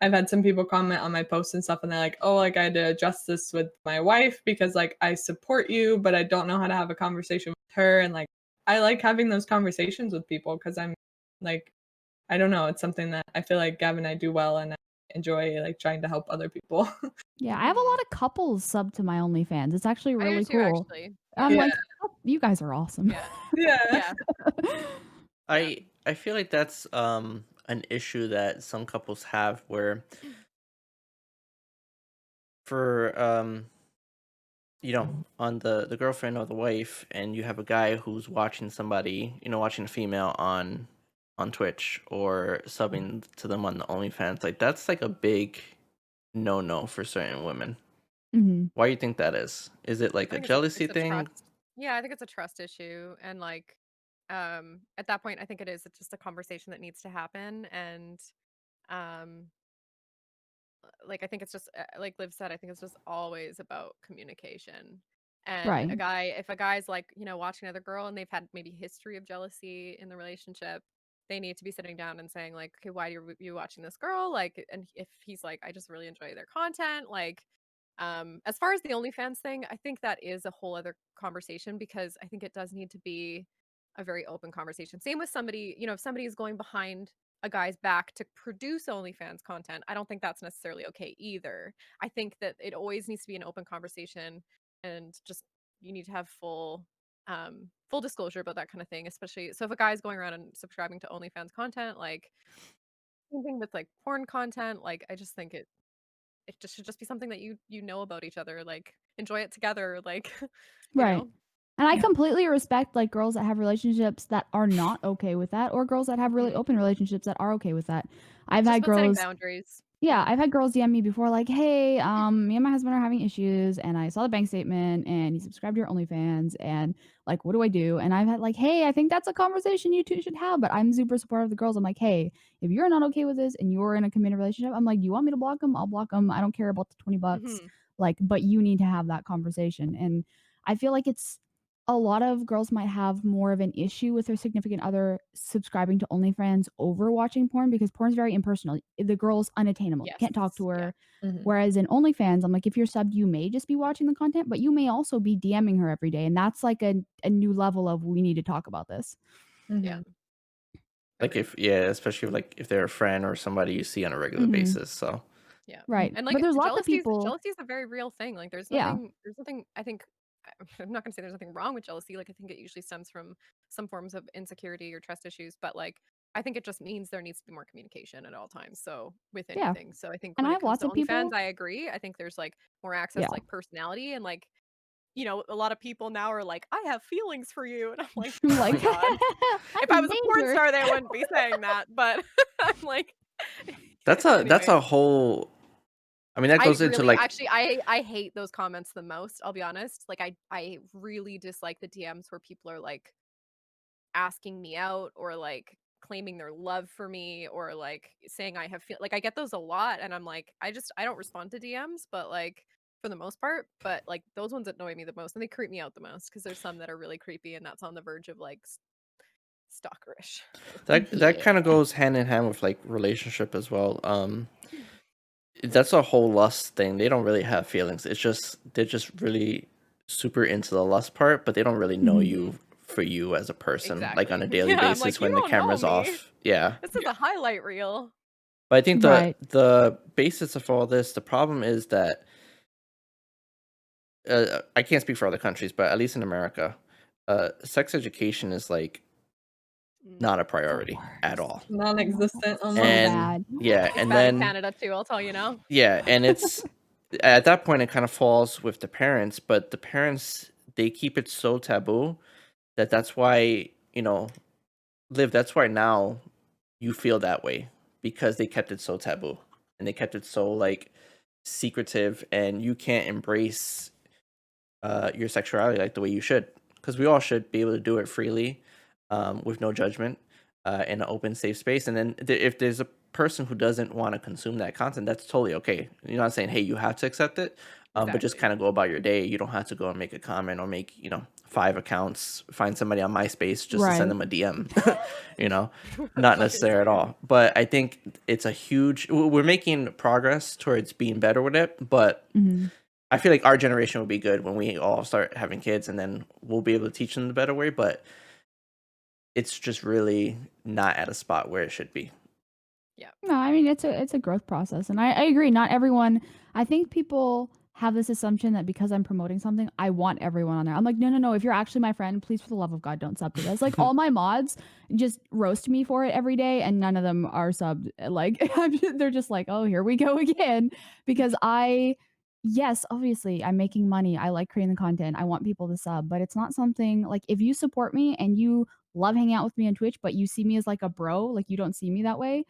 I've had some people comment on my posts and stuff, and they're like, "Oh, like, I had to adjust this with my wife because, like, I support you, but I don't know how to have a conversation with her," and, like, I like having those conversations with people because 'cause I'm, like I don't know, it's something that I feel like Gavin and I do well, and I enjoy, like, trying to help other people. Yeah, I have a lot of couples sub to my OnlyFans. It's actually I do really too, cool. actually. I'm Yeah. Yeah. like, "Oh, you guys are awesome." Yeah. Yeah. Yeah. Yeah. I feel like that's an issue that some couples have where for on the girlfriend or the wife, and you have a guy who's watching somebody, watching a female on Twitch or subbing to them on the OnlyFans, like that's like a big no for certain women. Mhm. Why do you think that is? Is it like I a think jealousy it's a thing? trust. Yeah, I think it's a trust issue, and like, at that point, I think it's just a conversation that needs to happen, and um, like I think it's just like Liv said, I think it's just always about communication. And Right. if a guy's like, watching another girl and they've had maybe history of jealousy in the relationship, they need to be sitting down and saying like, okay, why are you watching this girl? Like, and if he's like, I just really enjoy their content, like, as far as the OnlyFans thing, I think that is a whole other conversation because I think it does need to be a very open conversation. Same with somebody, if somebody is going behind a guy's back to produce OnlyFans content, I don't think that's necessarily okay either. I think that it always needs to be an open conversation, and just you need to have full disclosure about that kind of thing, especially so if a guy's going around and subscribing to OnlyFans content, like anything with like porn content, like I just think it just should just be something that you know about each other, like enjoy it together, like you Right. know. And I Yeah. completely respect like girls that have relationships that are not okay with that, or girls that have really Mhm. open relationships that are okay with that. I've Just had about setting girls boundaries. Yeah, Yeah. I've had girls DM me before like, "Hey, me and my husband are having issues and I saw the bank statement and he subscribed to your OnlyFans and like, what do I do?" And I've had like, "Hey, I think that's a conversation you two should have." But I'm super supportive of the girls. I'm like, "Hey, if you're not okay with this and you're in a committed relationship, I'm like, you want me to block them? I'll block them. I don't care about the $20. Mhm. Like, but you need to have that conversation." And I feel like it's a lot of girls might have more of an issue with their significant other subscribing to OnlyFans over watching porn because porn's very impersonal. The girl's unattainable. You Yes. can't talk to Yeah. her. Mhm. Whereas in OnlyFans, I'm like, if you're subbed, you may just be watching the content, but you may also be DMing her every day. And that's like a new level of we need to talk about this. Yeah. Mhm. Like Agreed. especially if they're a friend or somebody you see on a regular Mhm. basis. So Yeah. Right. And But like there's lots of jealousy people. jealousy is a very real thing. Like Yeah. there's nothing I think I'm not gonna say there's nothing wrong with jealousy. Like I think it usually stems from some forms of insecurity or trust issues, but like I think it just means there needs to be more communication at all times. So with Yeah. anything. So I think And when I it have comes lots to of OnlyFans, people. I agree. I think there's like more access Yeah. to like personality and like, a lot of people now are like, I have feelings for you. And I'm like, I'm oh my like, God. If I'm I in was a porn danger. star, they wouldn't be saying that. But I'm like that's anyway. a whole. I mean, that I goes into really like actually I hate those comments the most, I'll be honest. Like I really dislike the DMs where people are like asking me out or like claiming their love for me or like saying I have feel like I get those a lot and I'm like I don't respond to DMs, but like for the most part, but like those ones annoy me the most and they creep me out the most because there's some that are really creepy and that's on the verge of like stalkerish. that Yeah. kind of goes hand in hand with like relationship as well. That's a whole lust thing. They don't really have feelings. It's just they're just really super into the lust part, but they don't really know Mhm. you for you as a person, like on Exactly. a daily Yeah, I'm basis like, you when the don't know camera's me. off. Yeah. This is a highlight reel. But I think Right. the basis of all this, the problem is that I can't speak for other countries, but at least in America, sex education is like not a priority at worst. all. Non-existent So almost. And bad. yeah, It's and bad in then Canada too, I'll tell you now. yeah, and it's at that point it kind of falls with the parents, but the parents, they keep it so taboo that's why, Liv, that's why now you feel that way, because they kept it so taboo and they kept it so like secretive, and you can't embrace your sexuality like the way you should, because we all should be able to do it freely, with no judgment, in an open safe space. And then if there's a person who doesn't want to consume that content, that's totally okay. You're not saying, hey, you have to accept it, but just Exactly. kind of go about your day. You don't have to go and make a comment or make 5 accounts, find somebody on MySpace just to send Right. them a DM. Not necessary at all. But I think it's a huge, we're making progress towards being better with it, but Mhm. I feel like our generation will be good when we all start having kids, and then we'll be able to teach them the better way. But it's just really not at a spot where it should be. Yeah. No, I mean it's a growth process, and I agree. Not everyone. I think people have this assumption that because I'm promoting something, I want everyone on there. I'm like, no, no, no. If you're actually my friend, please, for the love of God, don't sub to this. Like all my mods just roast me for it every day, and none of them are subbed. Like they're just like, oh, here we go again. Because yes, obviously, I'm making money. I like creating the content. I want people to sub, but it's not something like if you support me and you love hanging out with me on Twitch, but you see me as like a bro, like you don't see me that way.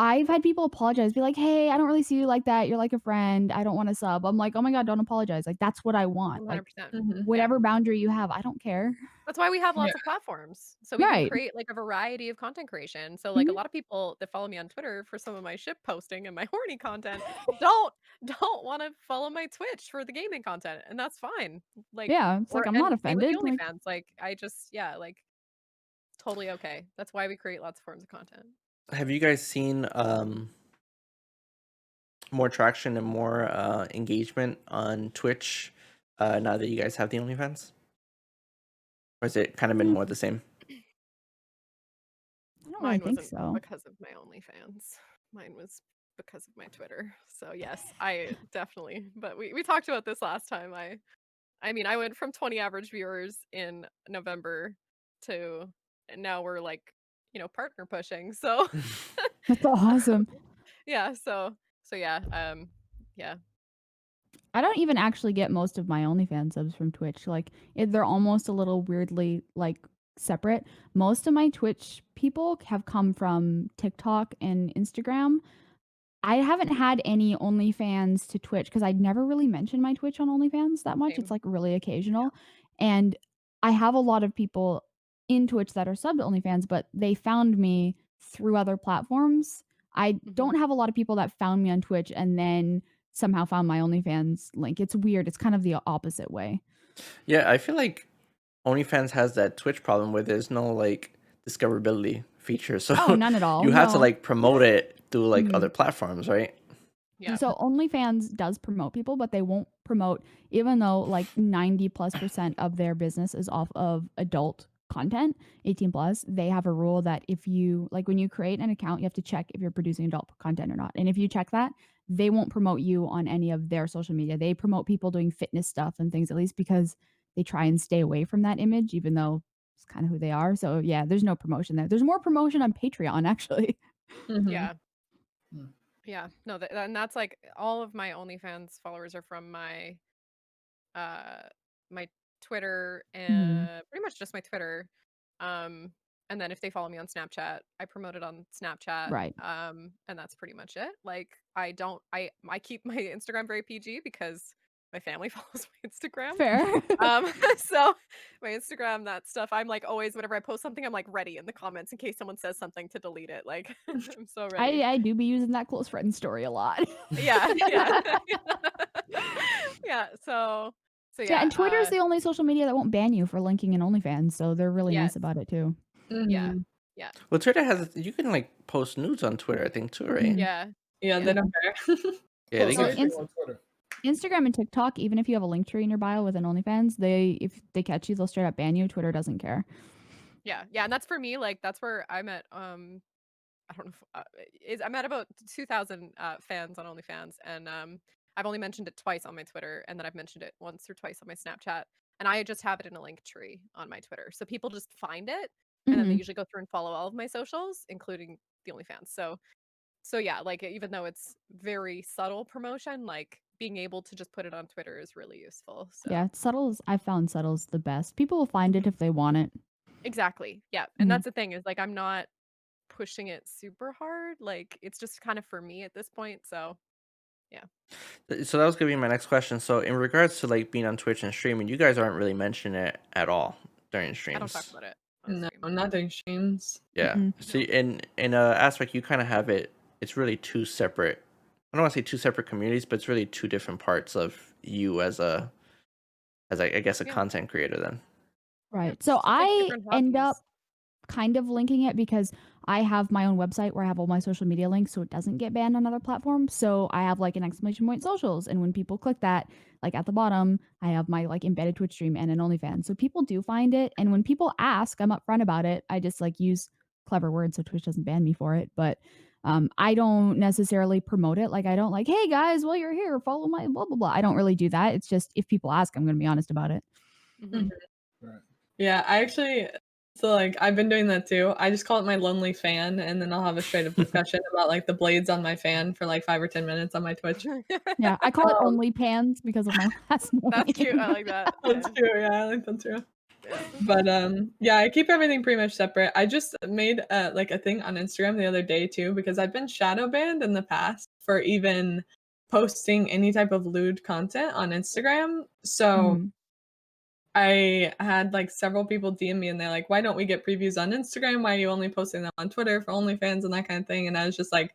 I've had people apologize, be like, "Hey, I don't really see you like that. You're like a friend. I don't wanna sub." I'm like, "Oh my god, don't apologize. Like, that's what I want. Like, 100%. Mhm. whatever boundary you have, I don't care." That's why we have Yeah. lots of platforms. So we can Right. create like a variety of content creation. So like a Mhm. lot of people that follow me on Twitter for some of my ship posting and my horny content don't want to follow my Twitch for the gaming content. And that's fine. Like Yeah, it's like, I'm not and same with the offended, like OnlyFans. Like I just like totally okay. That's why we create lots of forms of content. Have you guys seen more traction and more engagement on Twitch now that you guys have the OnlyFans? Or has it kind of been more the same? I don't really Mine think wasn't so. because of my OnlyFans. Mine was because of my Twitter. So yes, I definitely. But we talked about this last time. I mean, I went from 20 average viewers in November to and now we're like, partner pushing. So That's awesome. yeah, so yeah, yeah. I don't even actually get most of my OnlyFans subs from Twitch. Like, they're almost a little weirdly, like, separate. Most of my Twitch people have come from TikTok and Instagram. I haven't had any OnlyFans to Twitch because I'd never really mentioned my Twitch on OnlyFans that much. It's Same. like really occasional. And I have a lot of people in Twitch that are subbed to OnlyFans, but they found me through other platforms. I Mhm. don't have a lot of people that found me on Twitch and then somehow found my OnlyFans link. It's weird. It's kind of the opposite way. Yeah, I feel like OnlyFans has that Twitch problem where there's no like discoverability feature. Oh, So none at all. you have to No. like promote it through like Mhm. other platforms, right? Yeah. So OnlyFans does promote people, but they won't promote, even though like 90+% of their business is off of adult content, 18 plus. They have a rule that if you like when you create an account, you have to check if you're producing adult content or not. And if you check that, they won't promote you on any of their social media. They promote people doing fitness stuff and things, at least because they try and stay away from that image, even though it's kind of who they are. So yeah, there's no promotion there. There's more promotion on Patreon, actually. Mhm. Yeah. Hmm. Yeah. No, and that's like all of my OnlyFans followers are from my my Twitter Mhm. and pretty much just my Twitter. Um and then if they follow me on Snapchat, I promote it on Snapchat. Right. And that's pretty much it. Like I keep my Instagram very PG because my family follows my Instagram. Fair. So my Instagram, that stuff, I'm like always whenever I post something, I'm like ready in the comments in case someone says something to delete it. Like I'm so ready. I do be using that close friend story a lot. Yeah, yeah. Yeah, so Yeah, yeah, and Twitter is the only social media that won't ban you for linking in OnlyFans, so they're really yes. nice about it too. Yeah. Mhm. Yeah. Well, Twitter has, you can like post nudes on Twitter, I think too, right? Mhm. Yeah. Yeah, Yeah. they don't care. Yeah, they Post get anything on Twitter. Instagram and TikTok, even if you have a link tree in your bio with an OnlyFans, if they catch you, they'll straight up ban you. Twitter doesn't care. Yeah, and that's for me. Like that's where I'm at. I don't know. I'm at about 2,000 fans on OnlyFans, and I've only mentioned it twice on my Twitter, and then I've mentioned it once or twice on my Snapchat, and I just have it in a link tree on my Twitter, so people just find it, and then they usually go through and follow all of my socials, including the OnlyFans. So yeah, like even though it's very subtle promotion, like being able to just put it on Twitter is really useful. So Yeah, I found subtle's the best. People will find it if they want it. exactly, yeah, and that's the thing is like I'm not pushing it super hard. Like it's just kind of for me at this point. So yeah. So that was gonna be my next question. So in regards to like being on Twitch and streaming, you guys aren't really mentioning it at all during I don't talk streams. about it on No, stream. not doing streams. Yeah. So in a aspect, you kind of have it. It's really two separate. I don't want to say two separate communities, but it's really two different parts of you as I guess a Yeah. content creator. Then. Right. So Just like I different end up hobbies. kind of linking it because I have my own website where I have all my social media links so it doesn't get banned on other platforms. So I have like an exclamation point socials. And when people click that, like at the bottom, I have my like embedded Twitch stream and an OnlyFans. So people do find it. And when people ask, I'm upfront about it. I just like use clever words so Twitch doesn't ban me for it. But I don't necessarily promote it. Like I don't like, hey guys, while you're here, follow my blah, blah, blah. I don't really do that. It's just if people ask, I'm going to be honest about it. Right. Yeah, I actually, so like I've been doing that too. I just call it my lonely fan, and then I'll have a straight up discussion about like the blades on my fan for like 5 or 10 minutes on my Twitch. Yeah, I call it only pans because of my last name. That's cute. I like that. That's Yeah. true. Yeah, I like that too. Yeah. But yeah, I keep everything pretty much separate. I just made like a thing on Instagram the other day too because I've been shadow banned in the past for even posting any type of lewd content on Instagram. So I had like several people DM me and they're like, why don't we get previews on Instagram? Why are you only posting them on Twitter for OnlyFans and that kind of thing? And I was just like,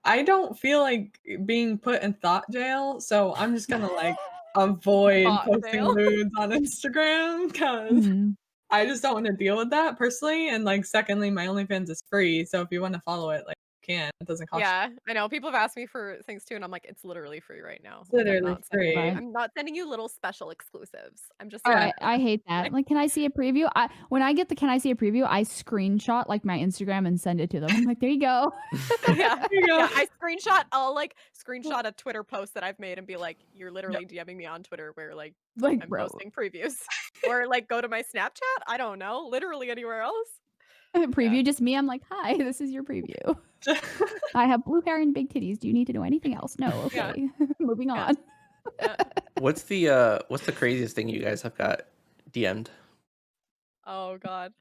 I don't feel like being put in thought jail, so I'm just gonna like avoid Thought posting jail. nudes on Instagram because I just don't want to deal with that personally. And like, secondly, my OnlyFans is free, so if you want to follow it, like, you can. It doesn't cost. Yeah, I know. People have asked me for things too, and I'm like, it's literally free right now. It's literally free. Right. I'm not sending you little special exclusives. I'm just Oh, Yeah. I hate that. Like, can I see a preview? When I get the can I see a preview, I screenshot like my Instagram and send it to them. I'm like, there you go. yeah, There you go. yeah. I'll like screenshot a Twitter post that I've made and be like, you're literally DMing me on Twitter where like Like, I'm bro, posting previews, or like go to my Snapchat. I don't know, literally anywhere else. preview just me. I'm like, hi, this is your preview. I have blue hair and big titties. Do you need to know anything else? No. Yeah. Okay. Moving Yeah. on. What's the craziest thing you guys have got DM'd? Oh God.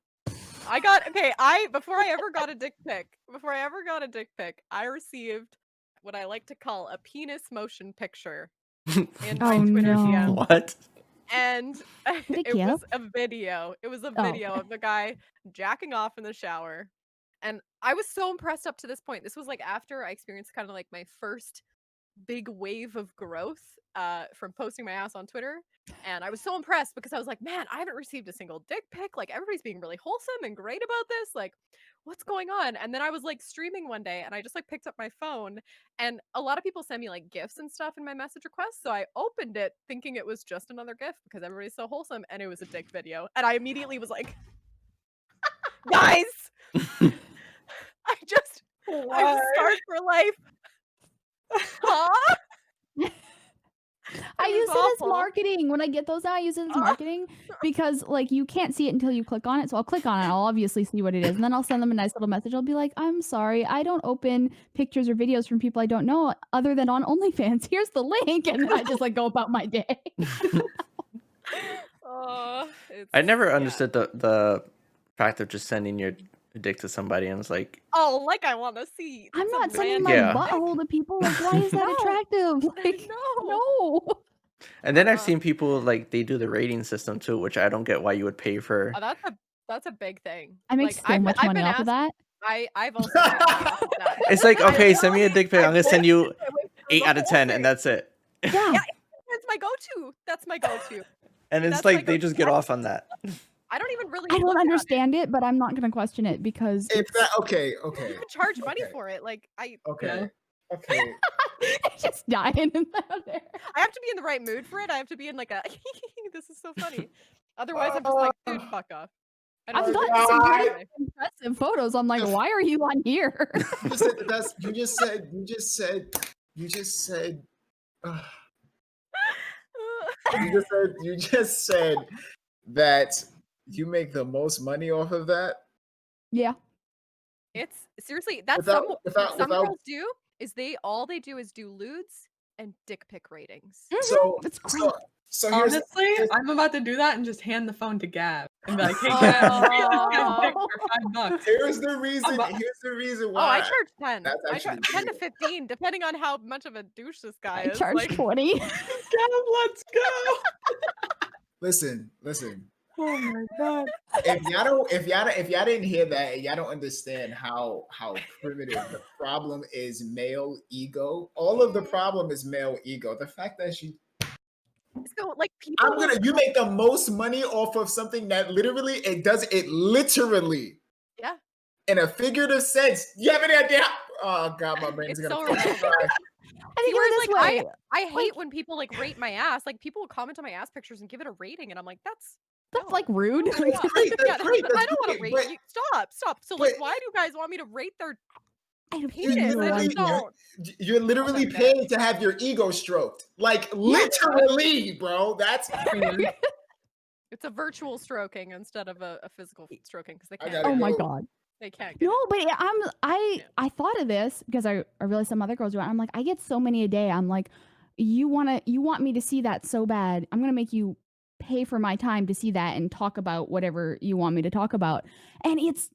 Before I ever got a dick pic, I received what I like to call a penis motion picture in my Oh, Twitter no. DM. What? And it it was give? a video. It was a Oh. video of the guy jacking off in the shower. And I was so impressed up to this point. This was like after I experienced kind of like my first big wave of growth from posting my ass on Twitter. And I was so impressed because I was like, man, I haven't received a single dick pic. Like everybody's being really wholesome and great about this. Like, what's going on? And then I was like streaming one day and I just like picked up my phone, and a lot of people send me like gifts and stuff in my message requests. So I opened it thinking it was just another gift because everybody's so wholesome, and it was a dick video. And I immediately was like, guys, I'm scarred for life. Huh? I It use was it as awful. marketing. When I get those out, I use it as marketing because like you can't see it until you click on it. So I'll click on it. I'll obviously see what it is. And then I'll send them a nice little message. I'll be like, I'm sorry. I don't open pictures or videos from people I don't know other than on OnlyFans. Here's the link. And then I just like go about my day. I never understood the fact of just sending your dick to somebody and it's like, oh, like I want to see. I'm It's a not sending my Yeah. butthole to people. Like, why is that No. attractive? Like, no. and then I've seen people like they do the rating system too, which I don't get why you would pay for. Oh, that's a big thing. I make Like, so much money off of that. I've also made money off of that. It's like, okay, send me a dick pic. I'm gonna send you I went for 8 the out of whole 10, thing. and that's it. Yeah. That's my go-to. That's my go-to. And it's That's like my they go-to. just get off on that. I don't even really. I look don't at understand it, but I'm not going to question it because If it's that okay. it. You can charge money Okay. for it. Like I. Okay. Yeah. Okay. Just dying in there. I have to be in the right mood for it. I have to be in like a this is so funny. Otherwise, I'm just like, dude, fuck off. I I've don't gotten some God. really impressive photos. I'm like, why are you on here? You just said the best. You just said. You just said that you make the most money off of that. Yeah. It's seriously that's Without- what without- some without- girls do is all they do is do lewds and dick pic ratings. So It's great. so here's Honestly, I'm about to do that and just hand the phone to Gab and be like, "Hey, Oh. Gab, read this guy's dick for $5." here's the reason. Here's the reason Oh, I why. charge 10. That's I charge actually 10 to real. 15, depending on how much of a douche this guy I is. charge Like, 20. Gab, let's go. Listen. Oh my god. If y'all didn't hear that, and y'all don't understand how primitive the problem is male ego. All of the problem is male ego. The fact that so like people you make the most money off of something that literally literally yeah. in a figurative sense. You have any idea? Oh god, my brain is It's gonna so fucking relatable. cry. I think Whereas, this like, way. I hate when people like rate my ass. Like people will comment on my ass pictures and give it a rating, and I'm like, that's That's like rude. That's great. That's great. I That's don't want to great, rate but- you. Stop. So but- like, why do you guys want me to rate their I don't penis? I literally- just don't. You're literally Okay. paid to have your ego stroked. Like literally, bro. That's It's a virtual stroking instead of a physical stroking because they I can't. gotta Oh my go. god. They can't. Get No, it. but I thought of this because I realized some other girls do it. I'm like, I get so many a day. I'm like, you want me to see that so bad. I'm gonna make you pay for my time to see that and talk about whatever you want me to talk about. And it's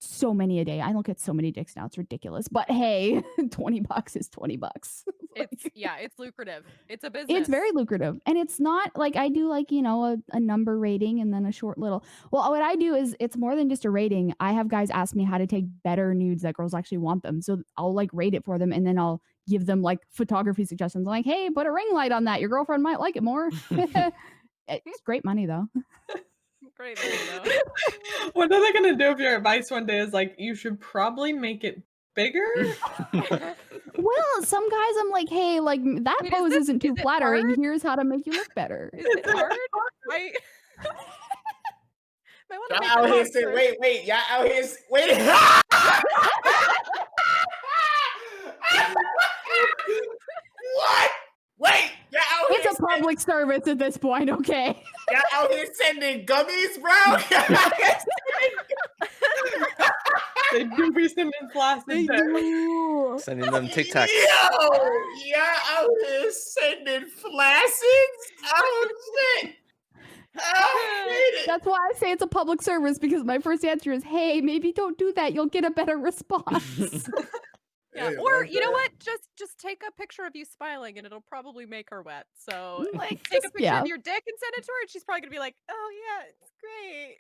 so many a day. I look at so many dicks now. It's ridiculous. But hey, $20 is $20. It's lucrative. It's a business. It's very lucrative. And it's not like I do like, a number rating and then a short little. Well, what I do is it's more than just a rating. I have guys ask me how to take better nudes that girls actually want them. So I'll like rate it for them and then I'll give them like photography suggestions. I'm like, hey, put a ring light on that. Your girlfriend might like it more. It's great money though. Great money though. What are they gonna do if your advice one day is like, you should probably make it bigger? Well, some guys I'm like, hey, like that Wait, pose isn't too is it flattering. hard? Here's how to make you look better. Is it hard? I want to y'all make out it here hard saying, for- wait, y'all out here wait. What? Wait, y'all out here It's a public service at this point, okay? y'all out here sending gummies, bro. They do be sending flaccid pics. do. Sending them TikToks. Yo, y'all out here sending flaccid? Oh shit. Oh, shit. That's why I say it's a public service because my first answer is, hey, maybe don't do that. You'll get a better response. Yeah. Hey, Or like you know that. what? Just take a picture of you smiling and it'll probably make her wet. So Like, take a just- picture yeah. of your dick and send it to her, and she's probably gonna be like, "Oh yeah, it's great."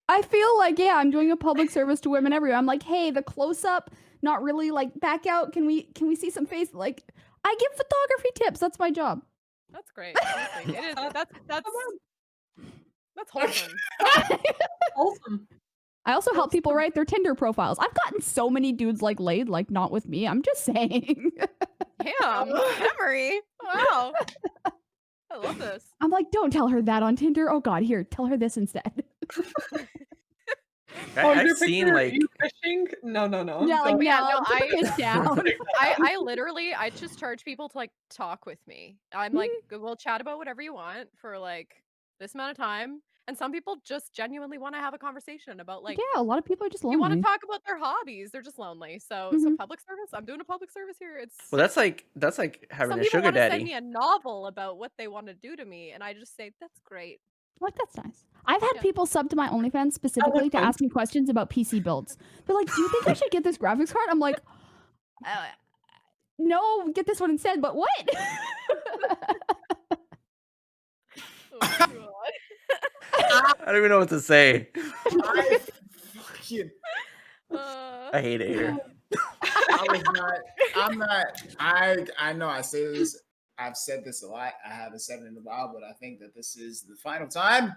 I feel like, yeah, I'm doing a public service to women everywhere. I'm like, hey, the close up, not really like back out. Can we see some face? Like, I give photography tips. That's my job. That's great. Honestly. It is. That's wholesome. Wholesome. I also help people write their Tinder profiles. I've gotten so many dudes like laid, like not with me. I'm just saying. Damn, Emery. Wow. I love this. I'm like, don't tell her that on Tinder. Oh God, here, tell her this instead. Oh, is I've your seen picture like you fishing? No. Yeah, like, Don't. Yeah, no, no, put the fish down. I literally I just charge people to like talk with me. I'm like, we'll chat about whatever you want for like this amount of time. And some people just genuinely want to have a conversation about like Yeah, a lot of people are just you want lonely. to talk about their hobbies. They're just lonely. So Mhm. public service. I'm doing a public service here. It's well, that's like having some a people sugar want to send me daddy. a novel about what they want to do to me, and I just say that's great. Like, that's nice. I've had Yeah. people sub to my OnlyFans specifically to ask me questions about PC builds. They're like, do you think I should get this graphics card? I'm like, no, get this one instead, but what? Oh my God. I don't even know what to say. I fucking I hate it here. I know I say this. I've said this a lot. I haven't said it in a while, but I think that this is the final time.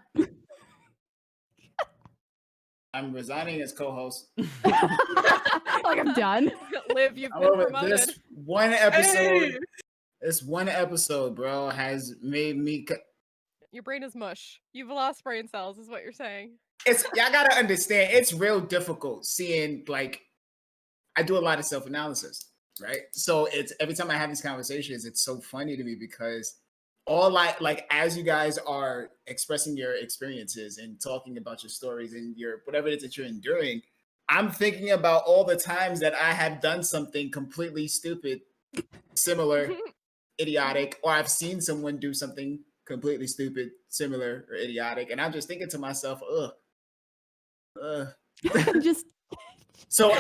I'm resigning as co-host. Like I'm done. Liv, you've been However, promoted. this one episode, Hey! this one episode, bro, has made me. Your brain is mush. You've lost brain cells, is what you're saying. It's y'all gotta understand. It's real difficult seeing like I do a lot of self-analysis, right? So it's every time I have these conversations, it's so funny to me because all like as you guys are expressing your experiences and talking about your stories and your whatever it is that you're enduring, I'm thinking about all the times that I have done something completely stupid, similar, idiotic, or I've seen someone do something completely stupid, similar, or idiotic, and I'm just thinking to myself, Just So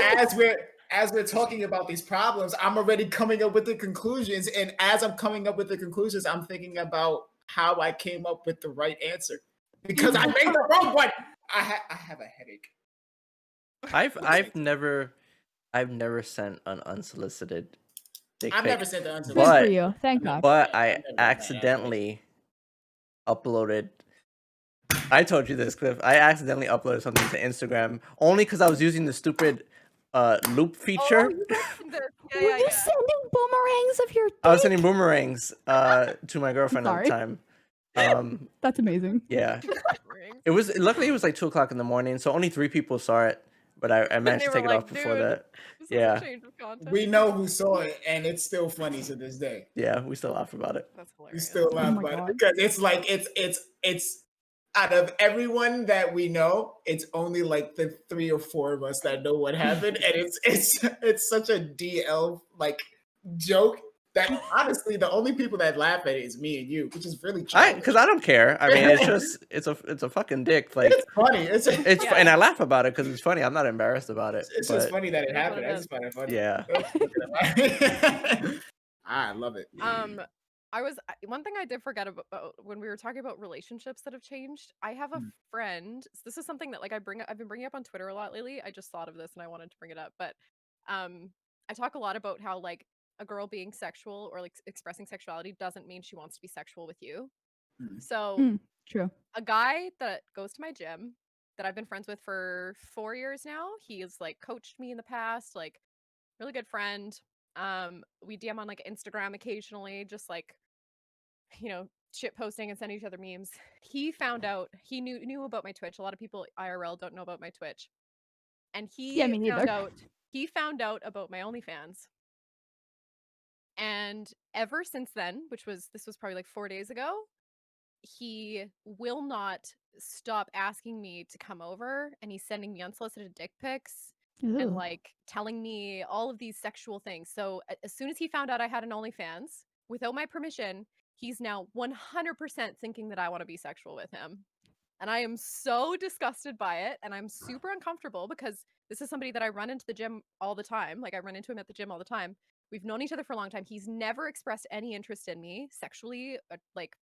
as we're talking about these problems, I'm already coming up with the conclusions, and as I'm coming up with the conclusions, I'm thinking about how I came up with the right answer because I made the wrong one. I have a headache. I've never sent an unsolicited dick I've pic, never sent the good unsolicited. for but you. Thank God. but I've I never done that. accidentally uploaded. I told you this, Cliff. I accidentally uploaded something to Instagram only because I was using the stupid loop feature. Oh, you mentioned this. Were Yeah, you yeah. sending boomerangs of your dick? I was sending boomerangs to my girlfriend at the sorry. time. That's amazing. Yeah, Rings. it was. Luckily, it was like 2:00 in the morning, so only 3 people saw it. But I And managed they to were take it like, off before dude, that. this is Yeah. a change of content. We know who saw it, and it's still funny to this day. Yeah, we still laugh about it. That's We hilarious. still laugh my about God. it because it's like it's out of everyone that we know, it's only like the 3 or 4 of us that know what happened, and it's such a DL like joke that honestly the only people that laugh at it is me and you, which is really childish. Because I don't care. I mean, it's just it's a fucking dick. Like It's funny. It's Yeah. and I laugh about it because it's funny. I'm not embarrassed about it. it's just But funny that it It is what happened. it I is. just find it funny. yeah, I love it. One thing I did forget about when we were talking about relationships that have changed. I have a friend. This is something that like I've been bringing up on Twitter a lot lately. I just thought of this and I wanted to bring it up. But I talk a lot about how like a girl being sexual or like expressing sexuality doesn't mean she wants to be sexual with you. Mhm. So True. a guy that goes to my gym that I've been friends with for 4 years now, he has like coached me in the past, like really good friend. We DM on like Instagram occasionally, just like, you know, shit posting and sending each other memes. He found out, he knew about my Twitch. A lot of people IRL don't know about my Twitch. And Yeah, me neither. he found out about my OnlyFans. And ever since then, this was probably like 4 days ago, he will not stop asking me to come over, and he's sending me unsolicited dick pics and Ooh. like telling me all of these sexual things. So as soon as he found out I had an OnlyFans, without my permission, he's now 100% thinking that I want to be sexual with him. And I am so disgusted by it, and I'm super uncomfortable because this is somebody that I run into the gym all the time. Like I run into him at the gym all the time. We've known each other for a long time. He's never expressed any interest in me sexually, like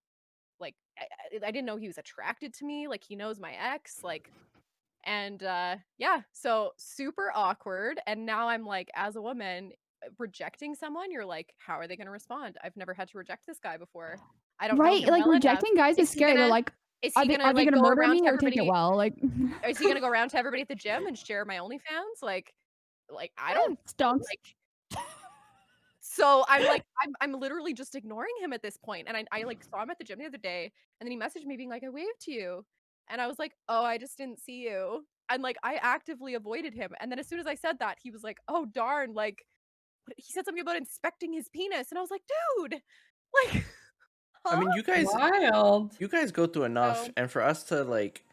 I didn't know he was attracted to me. Like he knows my ex, like, and yeah, so super awkward. And now I'm like, as a woman rejecting someone, you're like, how are they going to respond? I've never had to reject this guy before. I don't know Right, him like well rejecting enough. guys is scary. They're like, Is are he they gonna like gonna go murder around me to or take it everybody? well? Like, Is he gonna go around to everybody at the gym and share my OnlyFans? Like I don't stunts. like. So I'm like, I'm literally just ignoring him at this point. And I like saw him at the gym the other day, and then he messaged me being like, I waved to you. And I was like, oh, I just didn't see you. And like I actively avoided him. And then as soon as I said that, he was like, oh darn, like he said something about inspecting his penis. And I was like, dude, like I mean, you guys Wild. go through enough, So- and for us to like,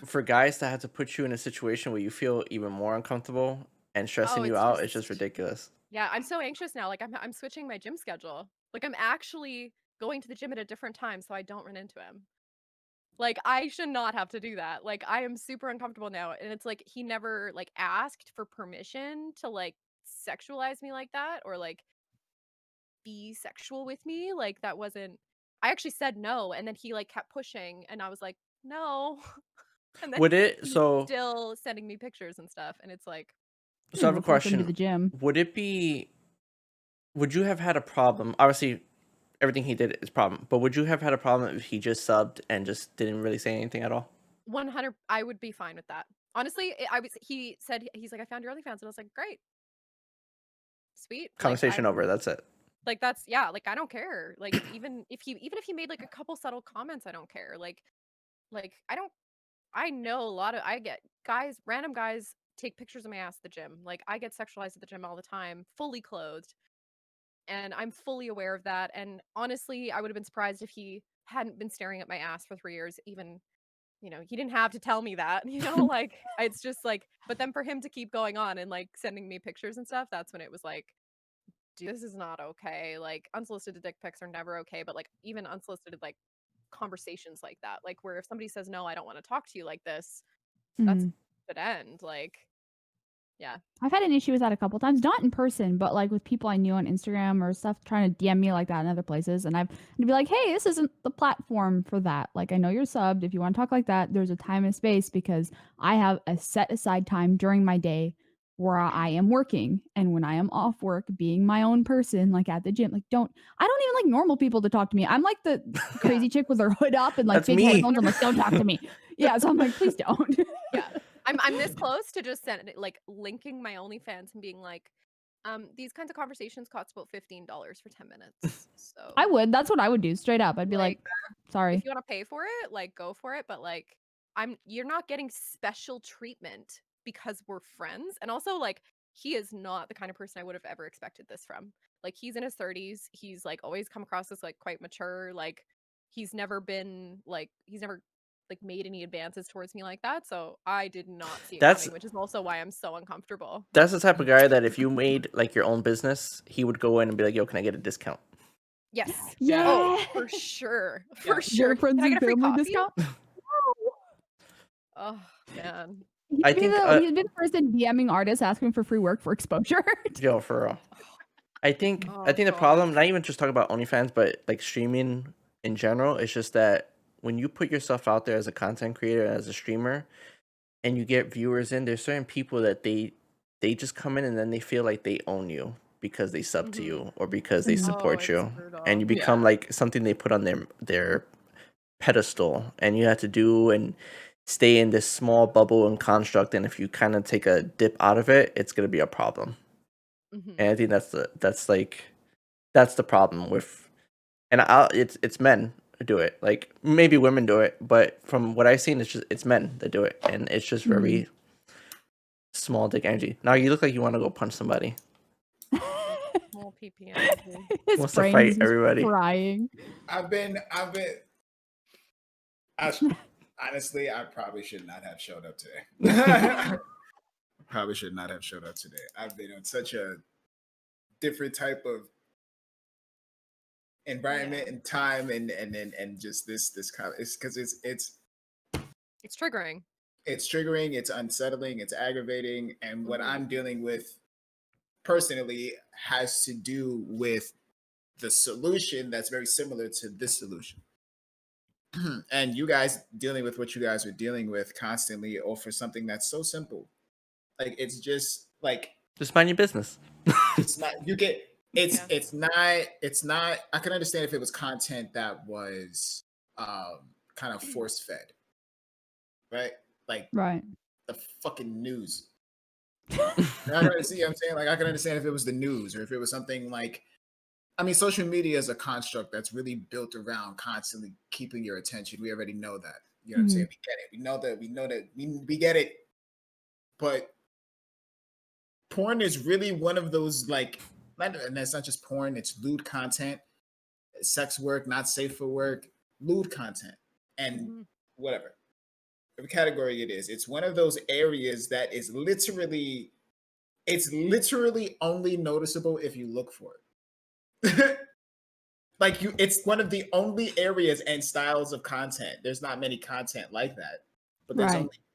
for guys to have to put you in a situation where you feel even more uncomfortable and stressing you it's out, it's just ridiculous. Yeah, I'm so anxious now. Like I'm switching my gym schedule. Like I'm actually going to the gym at a different time so I don't run into him. Like I should not have to do that. Like I am super uncomfortable now, and it's like he never like asked for permission to like sexualize me like that or like be sexual with me. Like that wasn't I actually said no, and then he like kept pushing, and I was like, "No." And then Would it he's so still sending me pictures and stuff, and it's like, so I have a Report them to question. the gym. Would you have had a problem? Obviously, everything he did is a problem, but would you have had a problem if he just subbed and just didn't really say anything at all? 100 I would be fine with that. honestly, he said, he's like, I found your OnlyFans, and I was like, great, sweet. Conversation over. That's it. Like that's yeah, like I don't care. Like even if he made like a couple subtle comments, I don't care. Like I know a lot of I get random guys take pictures of my ass at the gym. Like I get sexualized at the gym all the time, fully clothed. And I'm fully aware of that. And honestly, I would have been surprised if he hadn't been staring at my ass for 3 years, even, he didn't have to tell me that, like it's just like, but then for him to keep going on and like sending me pictures and stuff, that's when it was like, dude, this is not okay. Like unsolicited dick pics are never okay, but like even unsolicited like conversations like that, like where if somebody says no, I don't want to talk to you like this, that's Mhm. should end. Like, yeah. I've had an issue with that a couple times, not in person, but like with people I knew on Instagram or stuff trying to DM me like that in other places. And I'd be like, hey, this isn't the platform for that. Like, I know you're subbed. If you want to talk like that, there's a time and space because I have a set aside time during my day where I am working. And when I am off work, being my own person, like at the gym, like I don't even like normal people to talk to me. I'm like the crazy chick with her hood up and like That's big me. headphones. I'm like, don't talk to me. Yeah. So I'm like, please don't. Yeah. I'm this close to just linking my OnlyFans and being like, these kinds of conversations cost about $15 for 10 minutes. So I would. That's what I would do. Straight up. I'd be like, sorry. if you want to pay for it, like go for it. But like, you're not getting special treatment because we're friends. And also like, he is not the kind of person I would have ever expected this from. Like he's in his 30s. He's like always come across as like quite mature. Like he's never like made any advances towards me like that. So I did not see it That's- coming, which is also why I'm so uncomfortable. That's the type of guy that if you made like your own business, he would go in and be like, "Yo, can I get a discount?" Yes. Yeah. Oh, for sure. For Yeah. sure. Your friends Can I and get a free family coffee? discount? Oh man. I think, He'd be the person DMing artists asking for free work for exposure. Yo, for real. I think Oh, the God. problem, not even just talking about OnlyFans, but like streaming in general, is just that when you put yourself out there as a content creator, as a streamer, and you get viewers in, there's certain people that they just come in and then they feel like they own you because they sub to you or because they Mhm. support it's you, brutal. and you become like something they put on their pedestal, and you have to do and stay in this small bubble and construct. And if you kind of take a dip out of it, it's gonna be a problem. Mhm. And I think that's the problem with, and it's men who do it. Like maybe women do it, but from what I've seen, it's men that do it, and it's just very small dick energy. Now you look like you want to go punch somebody. Small PP energy. His Wants to brain fight is just everybody. crying. Honestly, I probably should not have showed up today. Probably should not have showed up today. I've been on such a different type of environment and time, and just this kind of, it's because It's triggering. it's triggering, it's unsettling, it's aggravating, and what Mhm. I'm dealing with personally has to do with the solution that's very similar to this solution. And you guys dealing with what you guys are dealing with constantly offer something that's so simple. Like it's just like Just mind your business. it's not you get it's Yeah. it's not I can understand if it was content that was kind of force fed, right? Like Right. the fucking news. I can see what I'm saying. Like I can understand if it was the news or if it was something like, I mean, social media is a construct that's really built around constantly keeping your attention. We already know that. You know what I'm saying? We get it. We get it. But porn is really one of those like, and that's not just porn, it's lewd content, sex work, not safe for work, lewd content, and Mhm. whatever. Every category it is. It's one of those areas that is literally only noticeable if you look for it. Like it's one of the only areas and styles of content. There's not many content like that, but